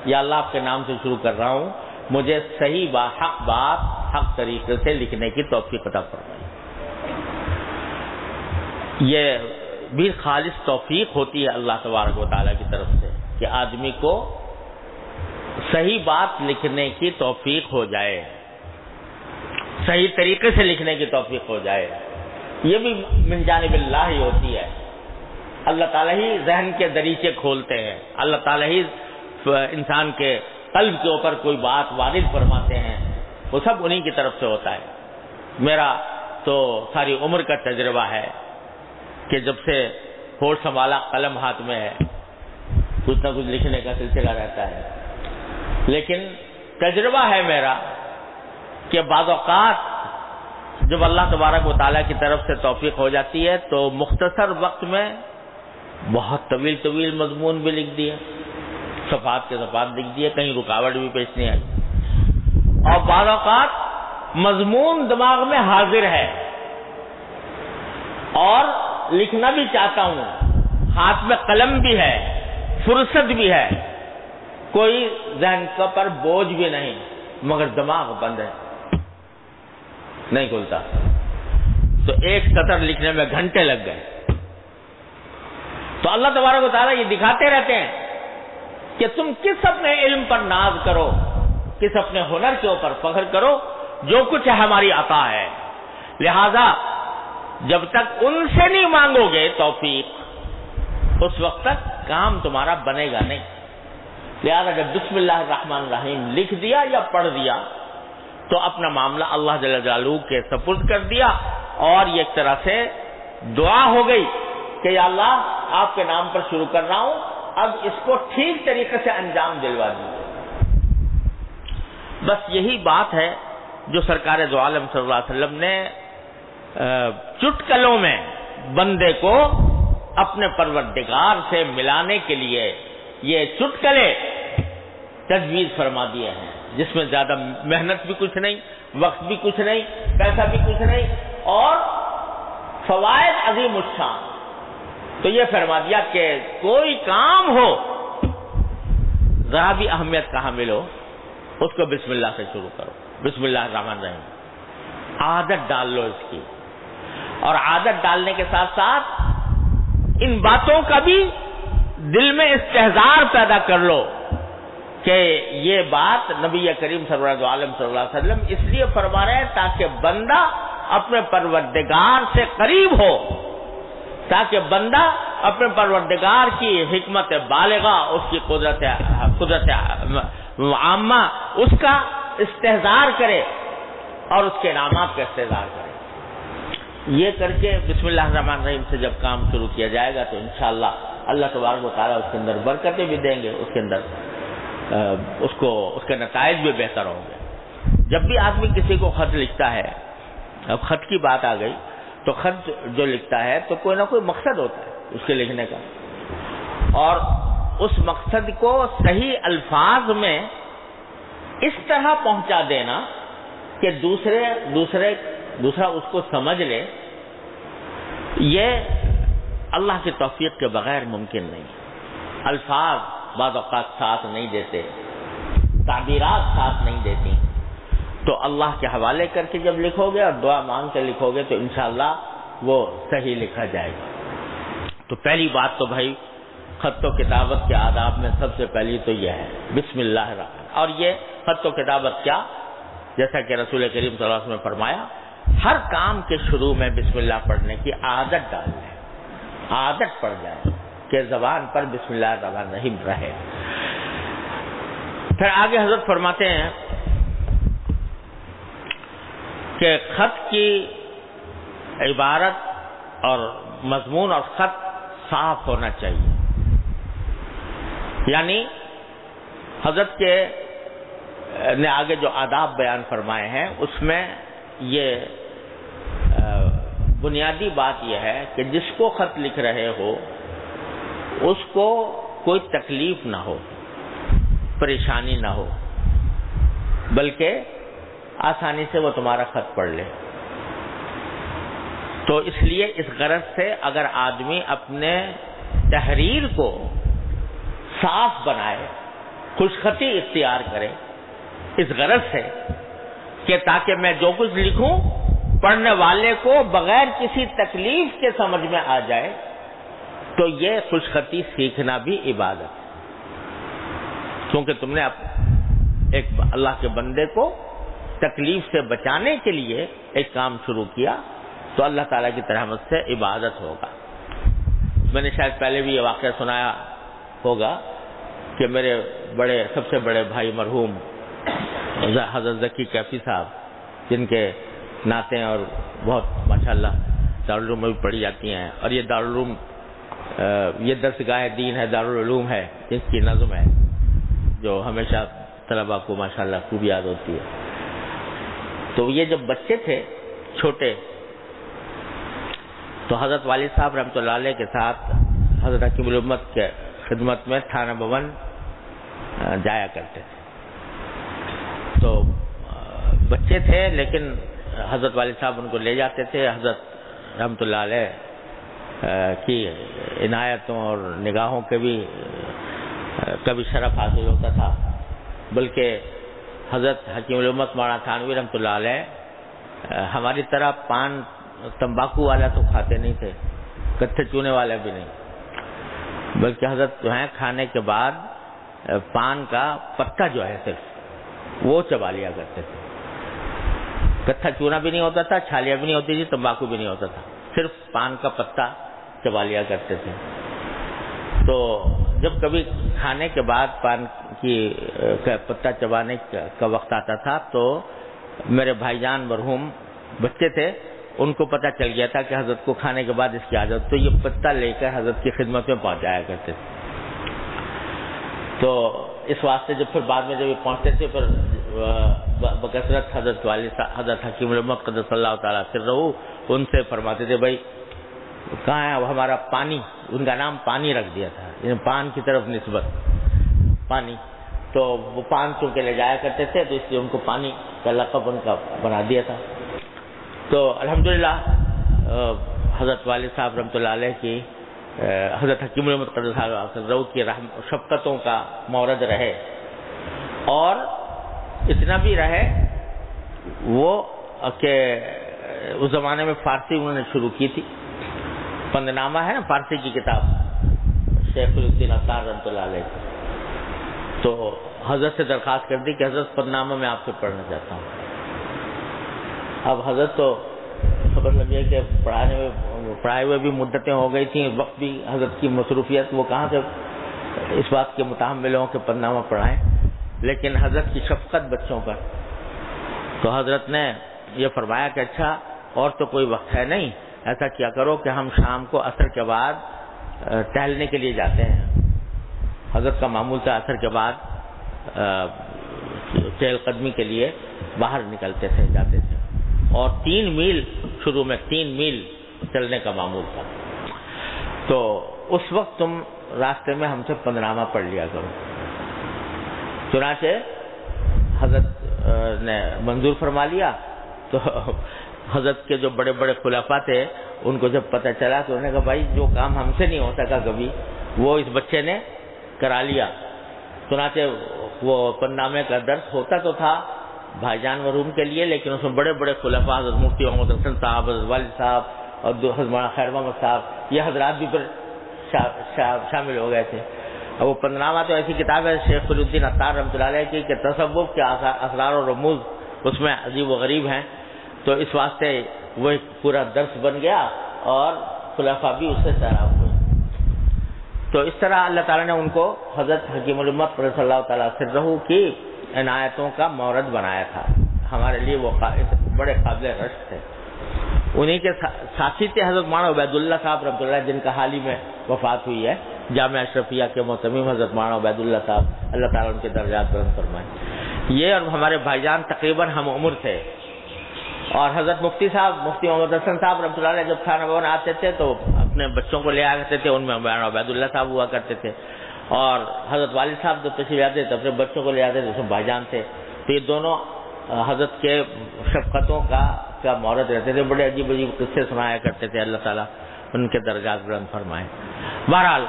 یا اللہ آپ کے نام سے شروع کر رہا ہوں، مجھے صحیح حق بات حق طریقے سے لکھنے کی توفیق عطا فرمائے. یہ بھی خالص توفیق ہوتی ہے اللہ تبارک و تعالیٰ کی طرف سے کہ آدمی کو صحیح بات لکھنے کی توفیق ہو جائے، صحیح طریقے سے لکھنے کی توفیق ہو جائے. یہ بھی من جانب اللہ ہی ہوتی ہے. اللہ تعالیٰ ہی ذہن کے دریچے کھولتے ہیں، اللہ تعالیٰ ہی انسان کے قلب کے اوپر کوئی بات وارد فرماتے ہیں، وہ سب انہی کی طرف سے ہوتا ہے. میرا تو ساری عمر کا تجربہ ہے کہ جب سے ہوش سنبھالا قلم ہاتھ میں ہے، کچھ نہ کچھ لکھنے کا سلسلہ رہتا ہے. لیکن تجربہ ہے میرا کہ بعض اوقات جب اللہ تبارک و تعالیٰ کی طرف سے توفیق ہو جاتی ہے تو مختصر وقت میں بہت طویل مضمون بھی لکھ دیے، صفحات کے صفحات لکھ دیے، کہیں رکاوٹ بھی پیش نہیں آئی. اور بعض اوقات مضمون دماغ میں حاضر ہے اور لکھنا بھی چاہتا ہوں، ہاتھ میں قلم بھی ہے، فرصت بھی ہے، کوئی ذہن پر بوجھ بھی نہیں، مگر دماغ بند ہے، نہیں کھلتا. تو ایک سطر لکھنے میں گھنٹے لگ گئے. تو اللہ تبارک و تعالیٰ یہ دکھاتے رہتے ہیں کہ تم کس اپنے علم پر ناز کرو، کس اپنے ہنر کے اوپر فخر کرو، جو کچھ ہے ہماری عطا ہے. لہذا جب تک ان سے نہیں مانگو گے توفیق، اس وقت تک کام تمہارا بنے گا نہیں. لہذا جب بسم اللہ الرحمن الرحیم لکھ دیا یا پڑھ دیا تو اپنا معاملہ اللہ جل جلالہ کے سپرد کر دیا، اور یہ ایک طرح سے دعا ہو گئی کہ یا اللہ آپ کے نام پر شروع کر رہا ہوں، اب اس کو ٹھیک طریقے سے انجام دلوا دیجیے۔ بس یہی بات ہے جو سرکار دو عالم صلی اللہ علیہ وسلم نے چٹکلوں میں بندے کو اپنے پروردگار سے ملانے کے لیے یہ چٹکلے تجویز فرما دیے ہیں، جس میں زیادہ محنت بھی کچھ نہیں، وقت بھی کچھ نہیں، پیسہ بھی کچھ نہیں، اور فوائد عظیم الشان۔ تو یہ فرما دیا کہ کوئی کام ہو ذرا بھی اہمیت کا حامل ہو اس کو بسم اللہ سے شروع کرو، بسم اللہ الرحمن الرحیم، عادت ڈال لو اس کی، اور عادت ڈالنے کے ساتھ ساتھ ان باتوں کا بھی دل میں استحضار پیدا کر لو کہ یہ بات نبی کریم سرور عالم صلی اللہ علیہ وسلم اس لیے فرما رہے ہیں تاکہ بندہ اپنے پروردگار سے قریب ہو، تاکہ بندہ اپنے پروردگار کی حکمت بالغہ، اس کی قدرت عامہ، اس کا استحضار کرے اور اس کے انعامات کا استحضار کرے۔ یہ کر کے بسم اللہ الرحمن الرحیم سے جب کام شروع کیا جائے گا تو انشاءاللہ اللہ تبارک و تعالیٰ اس کے اندر برکتیں بھی دیں گے، اس کے اندر اس کے نتائج بھی بہتر ہوں گے۔ جب بھی آدمی کسی کو خط لکھتا ہے، اب خط کی بات آ گئی تو خط جو لکھتا ہے تو کوئی نہ کوئی مقصد ہوتا ہے اس کے لکھنے کا، اور اس مقصد کو صحیح الفاظ میں اس طرح پہنچا دینا کہ دوسرا اس کو سمجھ لے، یہ اللہ کی توفیق کے بغیر ممکن نہیں۔ الفاظ بعض اوقات ساتھ نہیں دیتے، تعبیرات ساتھ نہیں دیتی، تو اللہ کے حوالے کر کے جب لکھو گے اور دعا مانگ کے لکھو گے تو انشاءاللہ وہ صحیح لکھا جائے گا۔ تو پہلی بات تو بھائی خط و کتابت کے آداب میں سب سے پہلی تو یہ ہے بسم اللہ الرحمن، اور یہ خط و کتابت کیا، جیسا کہ رسول کریم صلی اللہ علیہ وسلم نے فرمایا، ہر کام کے شروع میں بسم اللہ پڑھنے کی عادت ڈال لیں، عادت پڑ جائے کہ زبان پر بسم اللہ الرحمن الرحیم رہے۔ پھر آگے حضرت فرماتے ہیں کہ خط کی عبارت اور مضمون اور خط صاف ہونا چاہیے، یعنی حضرت کے نے آگے جو آداب بیان فرمائے ہیں اس میں یہ بنیادی بات یہ ہے کہ جس کو خط لکھ رہے ہو اس کو کوئی تکلیف نہ ہو، پریشانی نہ ہو، بلکہ آسانی سے وہ تمہارا خط پڑھ لے۔ تو اس لیے اس غرض سے اگر آدمی اپنے تحریر کو صاف بنائے، خوش خطی اختیار کرے، اس غرض سے کہ تاکہ میں جو کچھ لکھوں پڑھنے والے کو بغیر کسی تکلیف کے سمجھ میں آ جائے، تو یہ خوش خطی سیکھنا بھی عبادت ہے، کیونکہ تم نے ایک اللہ کے بندے کو تکلیف سے بچانے کے لیے ایک کام شروع کیا، تو اللہ تعالیٰ کی رحمت سے عبادت ہوگا۔ میں نے شاید پہلے بھی یہ واقعہ سنایا ہوگا کہ میرے سب سے بڑے بھائی مرحوم حضرت ذکی کیفی صاحب، جن کے نعتیں اور بہت ماشاءاللہ دارالعلوم میں بھی پڑھی جاتی ہیں، اور یہ دارالعلوم یہ درسگاہ دین ہے، دارالعلوم ہے، جس کی نظم ہے جو ہمیشہ طلباء کو ماشاءاللہ خوب یاد ہوتی ہے۔ تو یہ جب بچے تھے چھوٹے تو حضرت والد صاحب رحمۃ اللہ علیہ کے ساتھ حضرت حکیم الامت کے خدمت میں تھانہ بھون جایا کرتے تھے۔ تو بچے تھے لیکن حضرت والد صاحب ان کو لے جاتے تھے، حضرت رحمۃ اللہ علیہ کی عنایتوں اور نگاہوں کے بھی کبھی شرف حاصل ہوتا تھا، بلکہ حضرت حکیم الامت مولانا تھانوی رحمۃ اللہ علیہ ہماری طرح پان تمباکو والا تو کھاتے نہیں تھے، کتھے چونے والا بھی نہیں، بلکہ حضرت جو ہیں کھانے کے بعد پان کا پتا جو ہے صرف وہ چبا لیا کرتے تھے، کتھا چونا بھی نہیں ہوتا تھا، چھالیاں بھی نہیں ہوتی تھی، تمباکو بھی نہیں ہوتا تھا، صرف پان کا پتا چبا لیا کرتے تھے۔ تو جب کبھی کھانے کے بعد پان کی پتا چبانے کا وقت آتا تھا تو میرے بھائی جان مرحوم بچے تھے، ان کو پتہ چل گیا تھا کہ حضرت کو کھانے کے بعد اس کی عادت، تو یہ پتا لے کر حضرت کی خدمت میں پہنچایا کرتے تھے. تو اس واسطے جب پھر بعد میں جب یہ پہنچتے تھے پھر بکثرت حضرت حضرت حکیم الامت قدس اللہ تعالیٰ سرہ ان سے فرماتے تھے بھائی کہاں ہے ہمارا پانی، ان کا نام پانی رکھ دیا تھا، یعنی پان کی طرف نسبت پانی، تو وہ پان چونکہ لے جایا کرتے تھے تو اس لیے ان کو پانی کا لقب ان کا بنا دیا تھا. تو الحمدللہ حضرت والد صاحب رحمۃ اللہ علیہ کی حضرت حکیم الامت قدس سرہ کی شفقتوں کا مورد رہے، اور اتنا بھی رہے وہ کہ اس زمانے میں فارسی انہوں نے شروع کی تھی، پندنامہ ہے نا فارسی کی کتاب شیخ الدین عطار رحمۃ اللہ علیہ کی، تو حضرت سے درخواست کر دی کہ حضرت پندنامہ میں آپ سے پڑھنا چاہتا ہوں. اب حضرت تو مطلب یہ کہ پڑھائے ہوئے بھی مدتیں ہو گئی تھیں، وقت بھی حضرت کی مصروفیت، وہ کہاں سے اس بات کے متحمل ہوں کہ پندنامہ پڑھائیں، لیکن حضرت کی شفقت بچوں پر، تو حضرت نے یہ فرمایا کہ اچھا اور تو کوئی وقت ہے نہیں، ایسا کیا کرو کہ ہم شام کو عصر کے بعد ٹہلنے کے لیے جاتے ہیں. حضرت کا معمول تھا عصر کے بعد چہل قدمی کے لیے باہر نکلتے تھے، جاتے تھے، اور 3 میل شروع میں 3 میل چلنے کا معمول تھا. تو اس وقت تم راستے میں ہم سے پندنامہ پڑھ لیا کرو. چنانچہ حضرت نے منظور فرما لیا. تو حضرت کے جو بڑے بڑے خلفاء تھے ان کو جب پتہ چلا تو انہوں نے کہا بھائی جو کام ہم سے نہیں ہو سکا کبھی وہ اس بچے نے کرا لیا. چنانچہ وہ پندنامے کا درس ہوتا تو تھا بھائی جان مرحوم کے لیے، لیکن اس میں بڑے بڑے خلفاء حضرت مفتی محمد حسن صاحب، حضرت والد صاحب اور حضرت مولانا خیر محمد صاحب، یہ حضرات بھی پھر شامل ہو گئے تھے. اب وہ پندنامہ تو ایسی کتاب ہے شیخ الدین عطار رحمۃ اللہ علیہ کی کہ تصوف کے اسرار و رموز اس میں عجیب و غریب ہیں، تو اس واسطے وہ ایک پورا درس بن گیا اور خلفاء بھی اس سے سیراب ہوئے. تو اس طرح اللہ تعالیٰ نے ان کو حضرت حکیم الامت قدس اللہ تعالیٰ سرہ کی عنایتوں کا مورد بنایا تھا. ہمارے لیے وہ بڑے قابل رشک تھے. انہی کے ساتھی تھے حضرت مولانا عبید اللہ صاحب رحمۃ اللہ جن کا حال ہی میں وفات ہوئی ہے، جامعہ اشرفیہ کے محتمم حضرت مولانا عبید اللہ صاحب، اللہ تعالیٰ ان کے درجات بلند فرمائے. یہ اور ہمارے بھائی جان تقریباً ہم عمر تھے. اور حضرت مفتی صاحب مفتی محمد حسن صاحب رحمۃ اللہ علیہ جب خانہ بھون آتے تھے تو اپنے بچوں کو لے آ کرتے تھے، ان میں مولانا عبید اللہ صاحب ہوا کرتے تھے، اور حضرت والد صاحب جب تشریف آتے تھے اپنے بچوں کو لے آتے تھے، اس میں بھائی جان تھے. تو یہ دونوں حضرت کے شفقتوں کا مورد رہتے تھے. بڑے عجیب عجیب قصے سنایا کرتے تھے، اللہ تعالیٰ ان کے درجات بلند فرمائے. بہرحال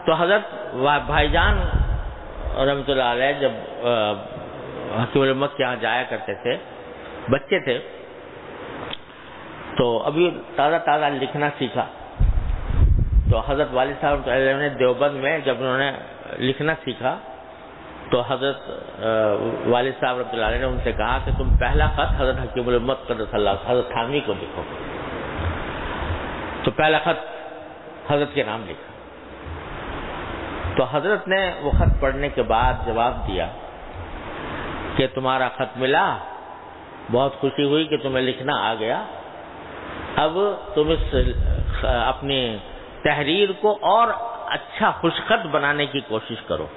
تو حضرت بھائی جان رحمۃ اللہ علیہ جب حکیم الامت کے یہاں جایا کرتے تھے، بچے تھے تو ابھی تازہ لکھنا سیکھا. تو حضرت والد صاحب نے دیوبند میں جب انہوں نے لکھنا سیکھا تو حضرت والد صاحب رحمۃ اللہ علیہ نے ان سے کہا کہ تم پہلا خط حضرت حکیم الامت قدس اللہ حضرت تھانوی کو لکھو. تو پہلا خط حضرت کے نام لکھا. تو حضرت نے وہ خط پڑھنے کے بعد جواب دیا کہ تمہارا خط ملا، بہت خوشی ہوئی کہ تمہیں لکھنا آ گیا. اب تم اس اپنی تحریر کو اور اچھا خوشخط بنانے کی کوشش کرو،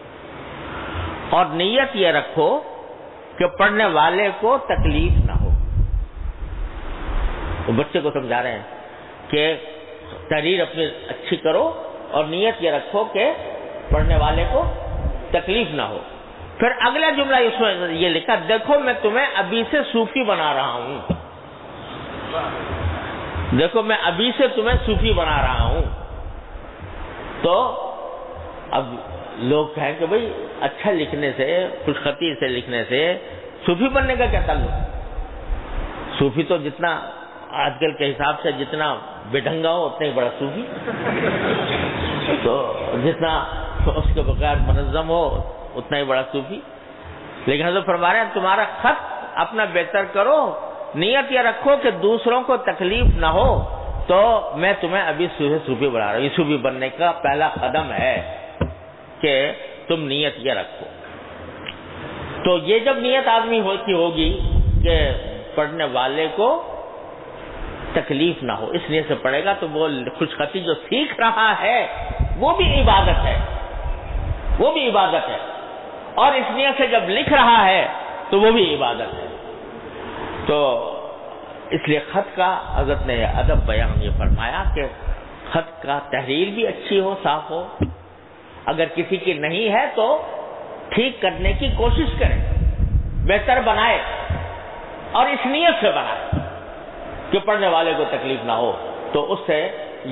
اور نیت یہ رکھو کہ پڑھنے والے کو تکلیف نہ ہو. وہ بچے کو سمجھا رہے ہیں کہ تحریر اپنی اچھی کرو اور نیت یہ رکھو کہ پڑھنے والے کو تکلیف نہ ہو. پھر اگلا جملہ اس میں یہ لکھا، دیکھو میں تمہیں ابھی سے صوفی بنا رہا ہوں. دیکھو میں ابھی سے تمہیں صوفی بنا رہا ہوں. تو اب لوگ کہیں کہ بھئی اچھا لکھنے سے، خوش خطی سے لکھنے سے صوفی بننے کا کیا تعلق؟ صوفی تو جتنا آج کل کے حساب سے جتنا بے ڈھنگا ہو اتنا ہی بڑا صوفی، تو جتنا اس کے بغیر منظم ہو اتنا ہی بڑا صوفی. لیکن حضرت فرما رہے ہیں تمہارا خط اپنا بہتر کرو، نیت یہ رکھو کہ دوسروں کو تکلیف نہ ہو. تو میں تمہیں ابھی صوفی بنا رہا ہوں. یہ صوفی بننے کا پہلا قدم ہے. کہ تم نیت یہ رکھو. تو یہ جب نیت آدمی کی ہوگی کہ پڑھنے والے کو تکلیف نہ ہو، اس نیت سے پڑھے گا، تو وہ خوش خطی جو سیکھ رہا ہے وہ بھی عبادت ہے، وہ بھی عبادت ہے، اور اس نیت سے جب لکھ رہا ہے تو وہ بھی عبادت ہے. تو اس لیے خط کا حضرت نے ادب بیان یہ فرمایا کہ خط کا تحریر بھی اچھی ہو، صاف ہو. اگر کسی کی نہیں ہے تو ٹھیک کرنے کی کوشش کرے، بہتر بنائے، اور اس نیت سے بنائے کہ پڑھنے والے کو تکلیف نہ ہو. تو اس سے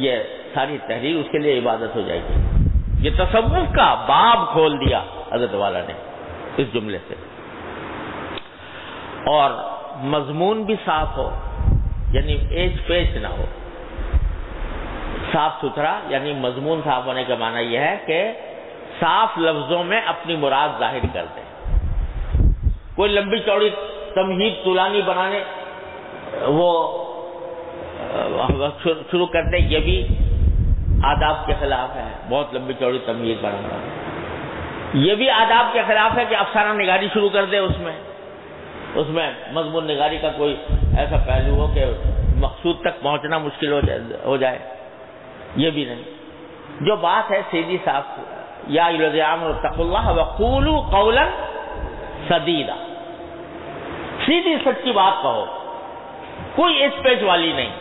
یہ ساری تحریر اس کے لیے عبادت ہو جائے گی. یہ تصوف کا باب کھول دیا حضرت والا نے اس جملے سے. اور مضمون بھی صاف ہو، یعنی ایج پیچ نہ ہو، صاف ستھرا. یعنی مضمون صاف ہونے کا معنی یہ ہے کہ صاف لفظوں میں اپنی مراد ظاہر کر دیں. کوئی لمبی چوڑی تمہید طولانی بنانے وہ شروع کر دیں، یہ بھی آداب کے خلاف ہے. بہت لمبی چوڑی تمہید بنانا یہ بھی آداب کے خلاف ہے. کہ افسانہ نگاری شروع کر دے، اس میں مضمون نگاری کا کوئی ایسا پہلو ہو کہ مقصود تک پہنچنا مشکل ہو جائے، یہ بھی نہیں. جو بات ہے سیدھی صاف، یا الذین آمنوا اتقوا اللہ وقولوا قولا سدیدا، سیدھی سچی بات کہو، کوئی اس پیچ والی نہیں،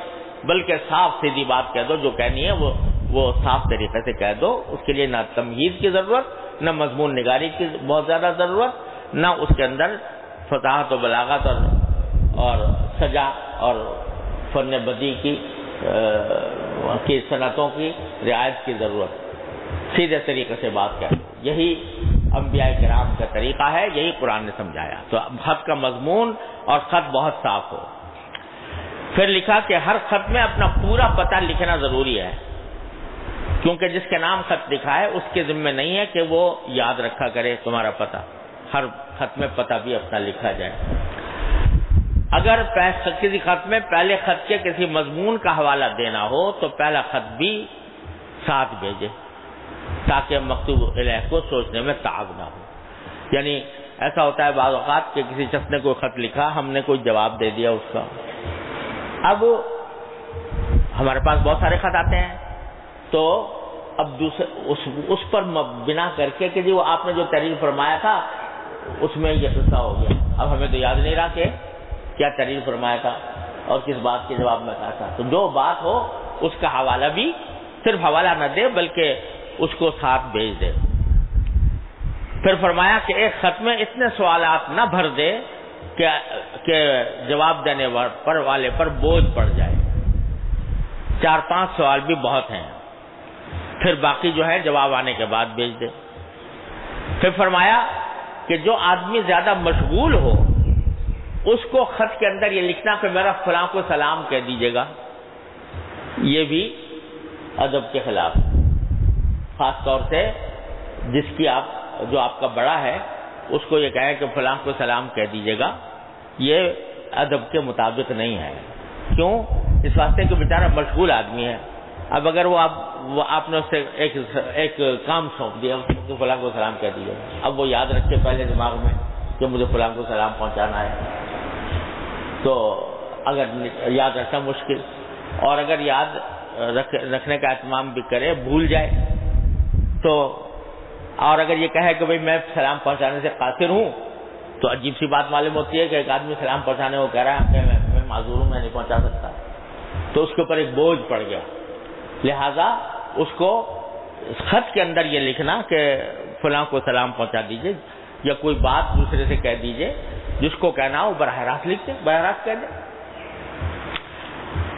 بلکہ صاف سیدھی بات کہہ دو. جو کہنی ہے وہ صاف طریقے سے کہہ دو. اس کے لیے نہ تمہید کی ضرورت، نہ مضمون نگاری کی بہت زیادہ ضرورت، نہ اس کے اندر فصاحت و بلاغت اور سجا اور فن بدی کی صنعتوں کی رعایت کی ضرورت. سیدھے طریقے سے بات کہہ دو. یہی انبیاء کرام کا طریقہ ہے، یہی قرآن نے سمجھایا. تو خط کا مضمون اور خط بہت صاف ہو. پھر لکھا کہ ہر خط میں اپنا پورا پتہ لکھنا ضروری ہے، کیونکہ جس کے نام خط لکھا ہے اس کے ذمہ نہیں ہے کہ وہ یاد رکھا کرے تمہارا پتہ. ہر خط میں پتہ بھی اپنا لکھا جائے. اگر کسی خط میں پہلے خط کے کسی مضمون کا حوالہ دینا ہو تو پہلا خط بھی ساتھ بھیجے، تاکہ مکتوب الیہ کو سوچنے میں تعب نہ ہو. یعنی ایسا ہوتا ہے بعض اوقات کہ کسی شخص نے کوئی خط لکھا، ہم نے کوئی جواب دے دیا اس کا. اب ہمارے پاس بہت سارے خط آتے ہیں، تو اب دوسرے اس پر بنا کر کے کہ جی وہ آپ نے جو تحریر فرمایا تھا اس میں یہ قصہ ہو گیا. اب ہمیں تو یاد نہیں رہا کہ کیا تحریر فرمایا تھا اور کس بات کے جواب میں کہا تھا. تو جو بات ہو اس کا حوالہ بھی، صرف حوالہ نہ دے بلکہ اس کو ساتھ بھیج دے. پھر فرمایا کہ ایک خط میں اتنے سوالات نہ بھر دے کہ جواب دینے والے پر بوجھ پڑ جائے. 4-5 سوال بھی بہت ہیں، پھر باقی جو ہے جواب آنے کے بعد بھیج دے. پھر فرمایا کہ جو آدمی زیادہ مشغول ہو اس کو خط کے اندر یہ لکھنا کہ میرا فلاں کو سلام کہہ دیجیے گا، یہ بھی ادب کے خلاف. خاص طور سے جو آپ کا بڑا ہے اس کو یہ کہے کہ فلاں کو سلام کہہ دیجیے گا، یہ ادب کے مطابق نہیں ہے. کیوں؟ اس واسطے کہ بیچارہ مشغول آدمی ہے. اب اگر وہ آپ نے اس سے ایک کام سونپ دیا کہ فلاں کو سلام کہہ دیجیے، اب وہ یاد رکھے پہلے دماغ میں کہ مجھے فلاں کو سلام پہنچانا ہے، تو اگر یاد رکھنا مشکل، اور اگر یاد رکھنے کا اہتمام بھی کرے بھول جائے تو، اور اگر یہ کہے کہ بھئی میں سلام پہنچانے سے قاصر ہوں، تو عجیب سی بات معلوم ہوتی ہے کہ ایک آدمی سلام پہنچانے کو کہہ رہا ہے کہ میں معذور ہوں، میں نہیں پہنچا سکتا. تو اس کے اوپر ایک بوجھ پڑ گیا. لہذا اس کو خط کے اندر یہ لکھنا کہ فلاں کو سلام پہنچا دیجئے، یا کوئی بات دوسرے سے کہہ دیجئے، جس کو کہنا ہو براہ راست لکھ دیں، براہ راست کہہ دیں.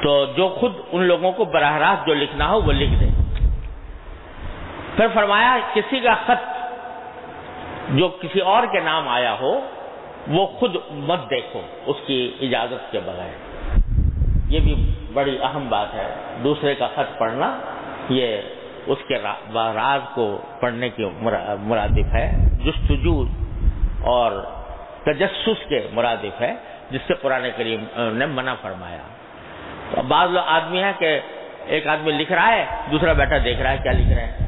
تو جو خود ان لوگوں کو براہ راست جو لکھنا ہو وہ لکھ دیں. پھر فرمایا کسی کا خط جو کسی اور کے نام آیا ہو وہ خود مت دیکھو اس کی اجازت کے بغیر. یہ بھی بڑی اہم بات ہے. دوسرے کا خط پڑھنا یہ اس کے راز کو پڑھنے کی مرادف ہے، جستجو اور تجسس کے مرادف ہے، جس سے قرآن کریم نے منع فرمایا. بعض لوگ آدمی ہیں کہ ایک آدمی لکھ رہا ہے، دوسرا بیٹھا دیکھ رہا ہے کیا لکھ رہے ہیں.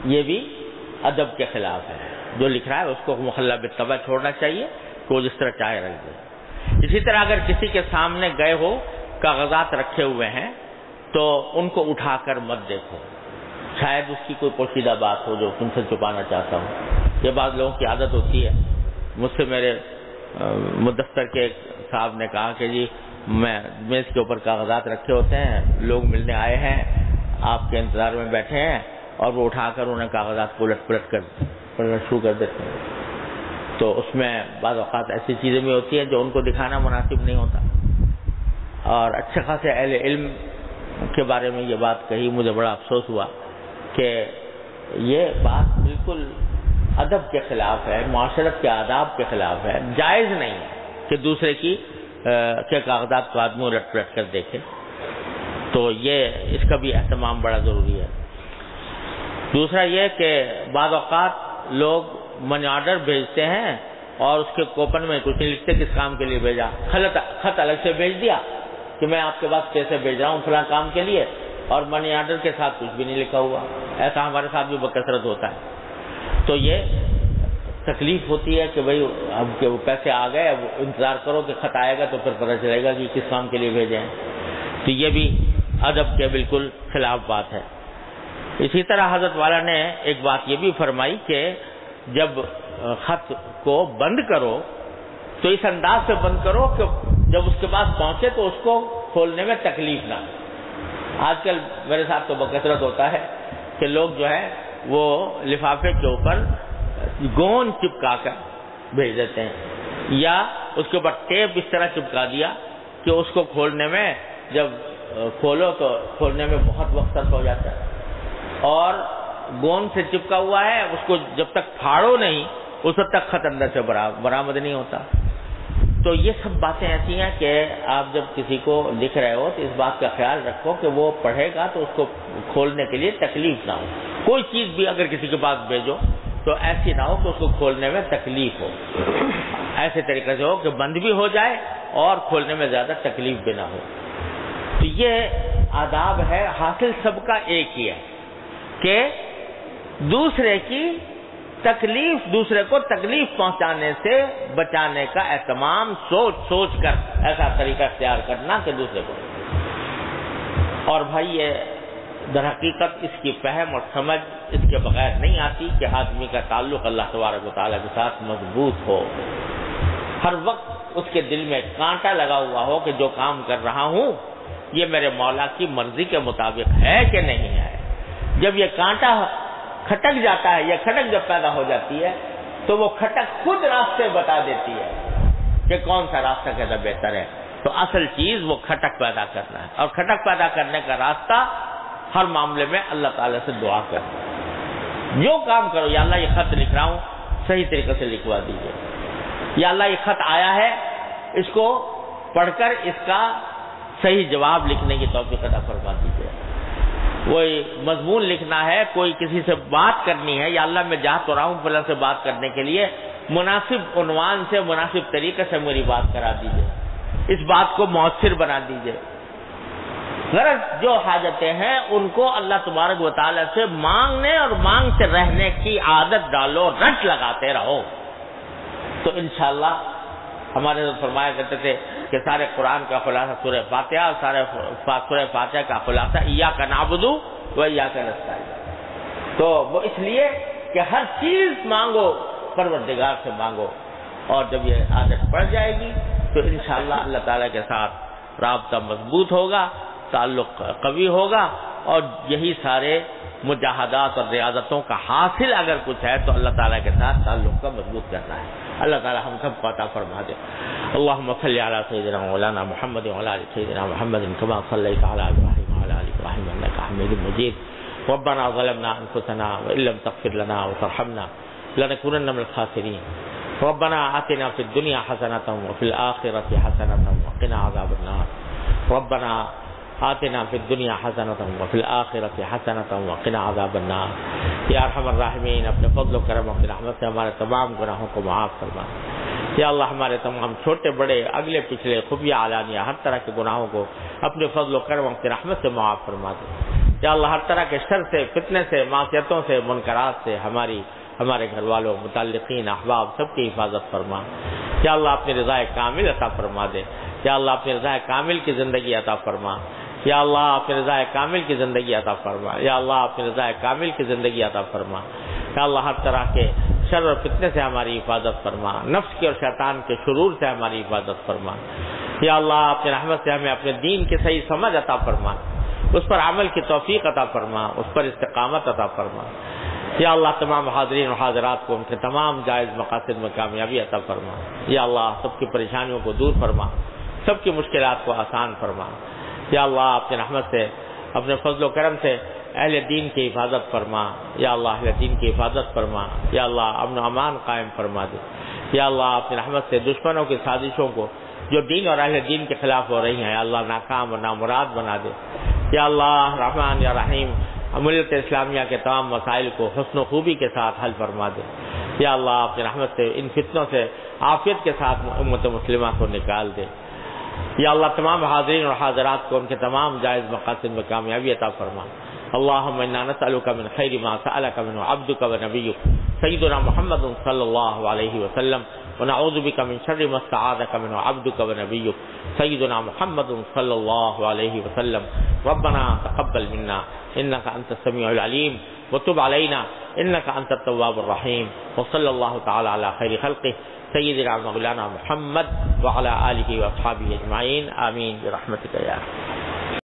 یہ بھی ادب کے خلاف ہے. جو لکھ رہا ہے اس کو مخلہ بالطبع چھوڑنا چاہیے کہ وہ جس طرح چاہے رکھ دے. اسی طرح اگر کسی کے سامنے گئے ہو کاغذات رکھے ہوئے ہیں تو ان کو اٹھا کر مت دیکھو، شاید اس کی کوئی پوشیدہ بات ہو جو تم سے چھپانا چاہتا ہوں. یہ بعض لوگوں کی عادت ہوتی ہے. مجھ سے میرے مدثر کے صاحب نے کہا کہ جی میں میز کے اوپر کاغذات رکھے ہوتے ہیں، لوگ ملنے آئے ہیں، آپ کے انتظار میں بیٹھے ہیں، اور وہ اٹھا کر انہیں کاغذات کو الٹ پلٹ کر پڑھنا شروع کر دیتے ہیں. تو اس میں بعض اوقات ایسی چیزیں بھی ہوتی ہیں جو ان کو دکھانا مناسب نہیں ہوتا. اور اچھے خاصے اہل علم کے بارے میں یہ بات کہی، مجھے بڑا افسوس ہوا کہ یہ بات بالکل ادب کے خلاف ہے، معاشرت کے آداب کے خلاف ہے. جائز نہیں ہے کہ دوسرے کے کاغذات کو آدمی الٹ پلٹ کر دیکھے. تو یہ اس کا بھی اہتمام بڑا ضروری ہے. دوسرا یہ کہ بعض اوقات لوگ منی آرڈر بھیجتے ہیں اور اس کے کوپن میں کچھ نہیں لکھتے کس کام کے لیے بھیجا، خط الگ سے بھیج دیا کہ میں آپ کے پاس پیسے بھیج رہا ہوں فلاں کام کے لیے، اور منی آرڈر کے ساتھ کچھ بھی نہیں لکھا ہوا. ایسا ہمارے ساتھ بھی بکثرت ہوتا ہے. تو یہ تکلیف ہوتی ہے کہ بھائی اب کہ وہ پیسے آ گئے، اب انتظار کرو کہ خط آئے گا تو پھر پتہ چلے گا کہ کس کام کے لیے بھیجے ہیں. تو یہ بھی ادب کے بالکل خلاف بات ہے. اسی طرح حضرت والا نے ایک بات یہ بھی فرمائی کہ جب خط کو بند کرو تو اس انداز سے بند کرو کہ جب اس کے پاس پہنچے تو اس کو کھولنے میں تکلیف نہ ہو. آج کل میرے ساتھ تو بکثرت ہوتا ہے کہ لوگ جو ہے وہ لفافے کے اوپر گون چپکا کر بھیج دیتے ہیں، یا اس کے اوپر ٹیپ اس طرح چپکا دیا کہ اس کو کھولنے میں جب کھولو تو کھولنے میں بہت وقت صرف ہو جاتا ہے. اور گون سے چپکا ہوا ہے، اس کو جب تک پھاڑو نہیں اس وقت تک خط اندر سے برآمد نہیں ہوتا. تو یہ سب باتیں ایسی ہیں کہ آپ جب کسی کو لکھ رہے ہو تو اس بات کا خیال رکھو کہ وہ پڑھے گا تو اس کو کھولنے کے لیے تکلیف نہ ہو. کوئی چیز بھی اگر کسی کے پاس بھیجو تو ایسی نہ ہو کہ اس کو کھولنے میں تکلیف ہو، ایسے طریقے سے ہو کہ بند بھی ہو جائے اور کھولنے میں زیادہ تکلیف بھی نہ ہو. تو یہ آداب ہے. حاصل سب کا ایک ہی ہے کہ دوسرے کی تکلیف، دوسرے کو تکلیف پہنچانے سے بچانے کا اہتمام سوچ سوچ کر ایسا طریقہ اختیار کرنا کہ دوسرے کو. اور بھائی یہ در حقیقت اس کی فہم اور سمجھ اس کے بغیر نہیں آتی کہ آدمی کا تعلق اللہ تبارک و تعالیٰ کے ساتھ مضبوط ہو، ہر وقت اس کے دل میں کانٹا لگا ہوا ہو کہ جو کام کر رہا ہوں یہ میرے مولا کی مرضی کے مطابق ہے کہ نہیں ہے. جب یہ کانٹا کھٹک جاتا ہے یا کھٹک جب پیدا ہو جاتی ہے تو وہ کھٹک خود راستے بتا دیتی ہے کہ کون سا راستہ کیسا بہتر ہے. تو اصل چیز وہ کھٹک پیدا کرنا ہے، اور کھٹک پیدا کرنے کا راستہ ہر معاملے میں اللہ تعالیٰ سے دعا کرنا. جو کام کرو، یا اللہ یہ خط لکھ رہا ہوں صحیح طریقے سے لکھوا دیجیے، یا اللہ یہ خط آیا ہے اس کو پڑھ کر اس کا صحیح جواب لکھنے کی توفیق عطا فرما دیجیے. کوئی مضمون لکھنا ہے، کوئی کسی سے بات کرنی ہے، یا اللہ میں جا تو رہا ہوں فلاں سے بات کرنے کے لیے، مناسب عنوان سے مناسب طریقے سے میری بات کرا دیجیے، اس بات کو مؤثر بنا دیجیے. غرض جو حاجتیں ہیں ان کو اللہ تبارک و تعالیٰ سے مانگنے اور مانگتے رہنے کی عادت ڈالو، رٹ لگاتے رہو. تو انشاءاللہ ہمارے حضرت فرمایا کرتے تھے کہ سارے قرآن کا خلاصہ سورہ فاتحہ، اور سورہ فاتحہ کا خلاصہ ایاک نعبد و ایاک نستعین. تو وہ اس لیے کہ ہر چیز مانگو پروردگار سے مانگو، اور جب یہ عادت پڑ جائے گی تو انشاءاللہ اللہ تعالیٰ کے ساتھ رابطہ مضبوط ہوگا، تعلق قوی ہوگا، اور یہی سارے مجاہدات اور ریاضتوں کا حاصل اگر کچھ ہے تو اللہ تعالیٰ کے ساتھ تعلق کا مضبوط کرنا ہے. اللہ تعالیٰ ہم سب کو عطا فرما دے. اللہم صلی علی سیدنا مولانا محمد وعلی آل سیدنا محمد کما صلیت علی ابراہیم وعلی آل ابراہیم انک حمید مجید. ربنا ظلمنا انفسنا وان لم تغفر لنا وترحمنا لنکونن من الخاسرین. ربنا آتنا فی الدنیا حسنۃ وفی الآخرۃ حسنۃ وقنا عذاب النار. ربنا آتنا فی الدنیا حسنۃ وفی الآخرۃ حسنۃ وقنا عذاب النار. یا ارحم الراحمین، اپنے فضل و کرم اور رحمت سے ہمارے تمام گناہوں کو معاف فرما. یا اللہ ہمارے تمام چھوٹے بڑے اگلے پچھلے خفیہ علانیہ ہر طرح کے گناہوں کو اپنے فضل و کرم اور رحمت سے معاف فرما دے. یا اللہ ہر طرح کے شر سے، فتنے سے، معصیتوں سے، منکرات سے ہمارے گھر والوں، متعلقین، احباب سب کی حفاظت فرما۔ یا اللہ اپنی رضا کامل عطا فرما دے۔ یا اللہ اپنی رضا کامل کی زندگی عطا فرما۔ یا اللہ اپنی رضا کامل کی زندگی عطا فرما۔ یا اللہ اپنی رضا کامل کی زندگی عطا فرما۔ یا اللہ ہر طرح کے شر اور فتنے سے ہماری حفاظت فرما، نفس کے اور شیطان کے شرور سے ہماری حفاظت فرما۔ یا اللہ اپنی رحمت سے ہمیں اپنے دین کی صحیح سمجھ عطا فرما، اس پر عمل کی توفیق عطا فرما، اس پر استقامت عطا فرما۔ یا اللہ تمام حاضرین اور حاضرات کو ان کے تمام جائز مقاصد میں کامیابی عطا فرما۔ یا اللہ سب کی پریشانیوں کو دور فرما، سب کی مشکلات کو آسان فرما۔ یا اللہ اپنی رحمت سے، اپنے فضل و کرم سے اہل دین کی حفاظت فرما۔ یا اللہ اہل دین کی حفاظت فرما۔ یا اللہ امن و امان قائم فرما دے۔ یا اللہ اپنی رحمت سے دشمنوں کی سازشوں کو جو دین اور اہل دین کے خلاف ہو رہی ہیں، یا اللہ ناکام اور نامراد بنا دے۔ یا اللہ رحمان یا رحیم ملت اسلامیہ کے تمام مسائل کو حسن و خوبی کے ساتھ حل فرما دے۔ یا اللہ اپنی رحمت سے ان فتنوں سے عافیت کے ساتھ امت مسلمہ کو نکال دے۔ یا اللہ تمام حاضرین اور حاضرات کو ان کے تمام جائز مقاصد میں کامیابی عطا فرما۔ اللہم انا نسألک من خیر ما سألک منہ عبدک و نبیک سیدنا محمد صلی اللہ علیہ وسلم ونعوذ بک من شر ما استعاذک منہ عبدک و نبیک سیدنا محمد صلی اللہ علیہ وسلم۔ ربنا تقبل منا انک انت السمیع العلیم وتب علینا انک انت التواب الرحیم وصلی اللہ تعالی علی خیر خلقہ سیدنا مولانا محمد وعلی آلہ واصحابہ اجمعین آمین برحمتک یا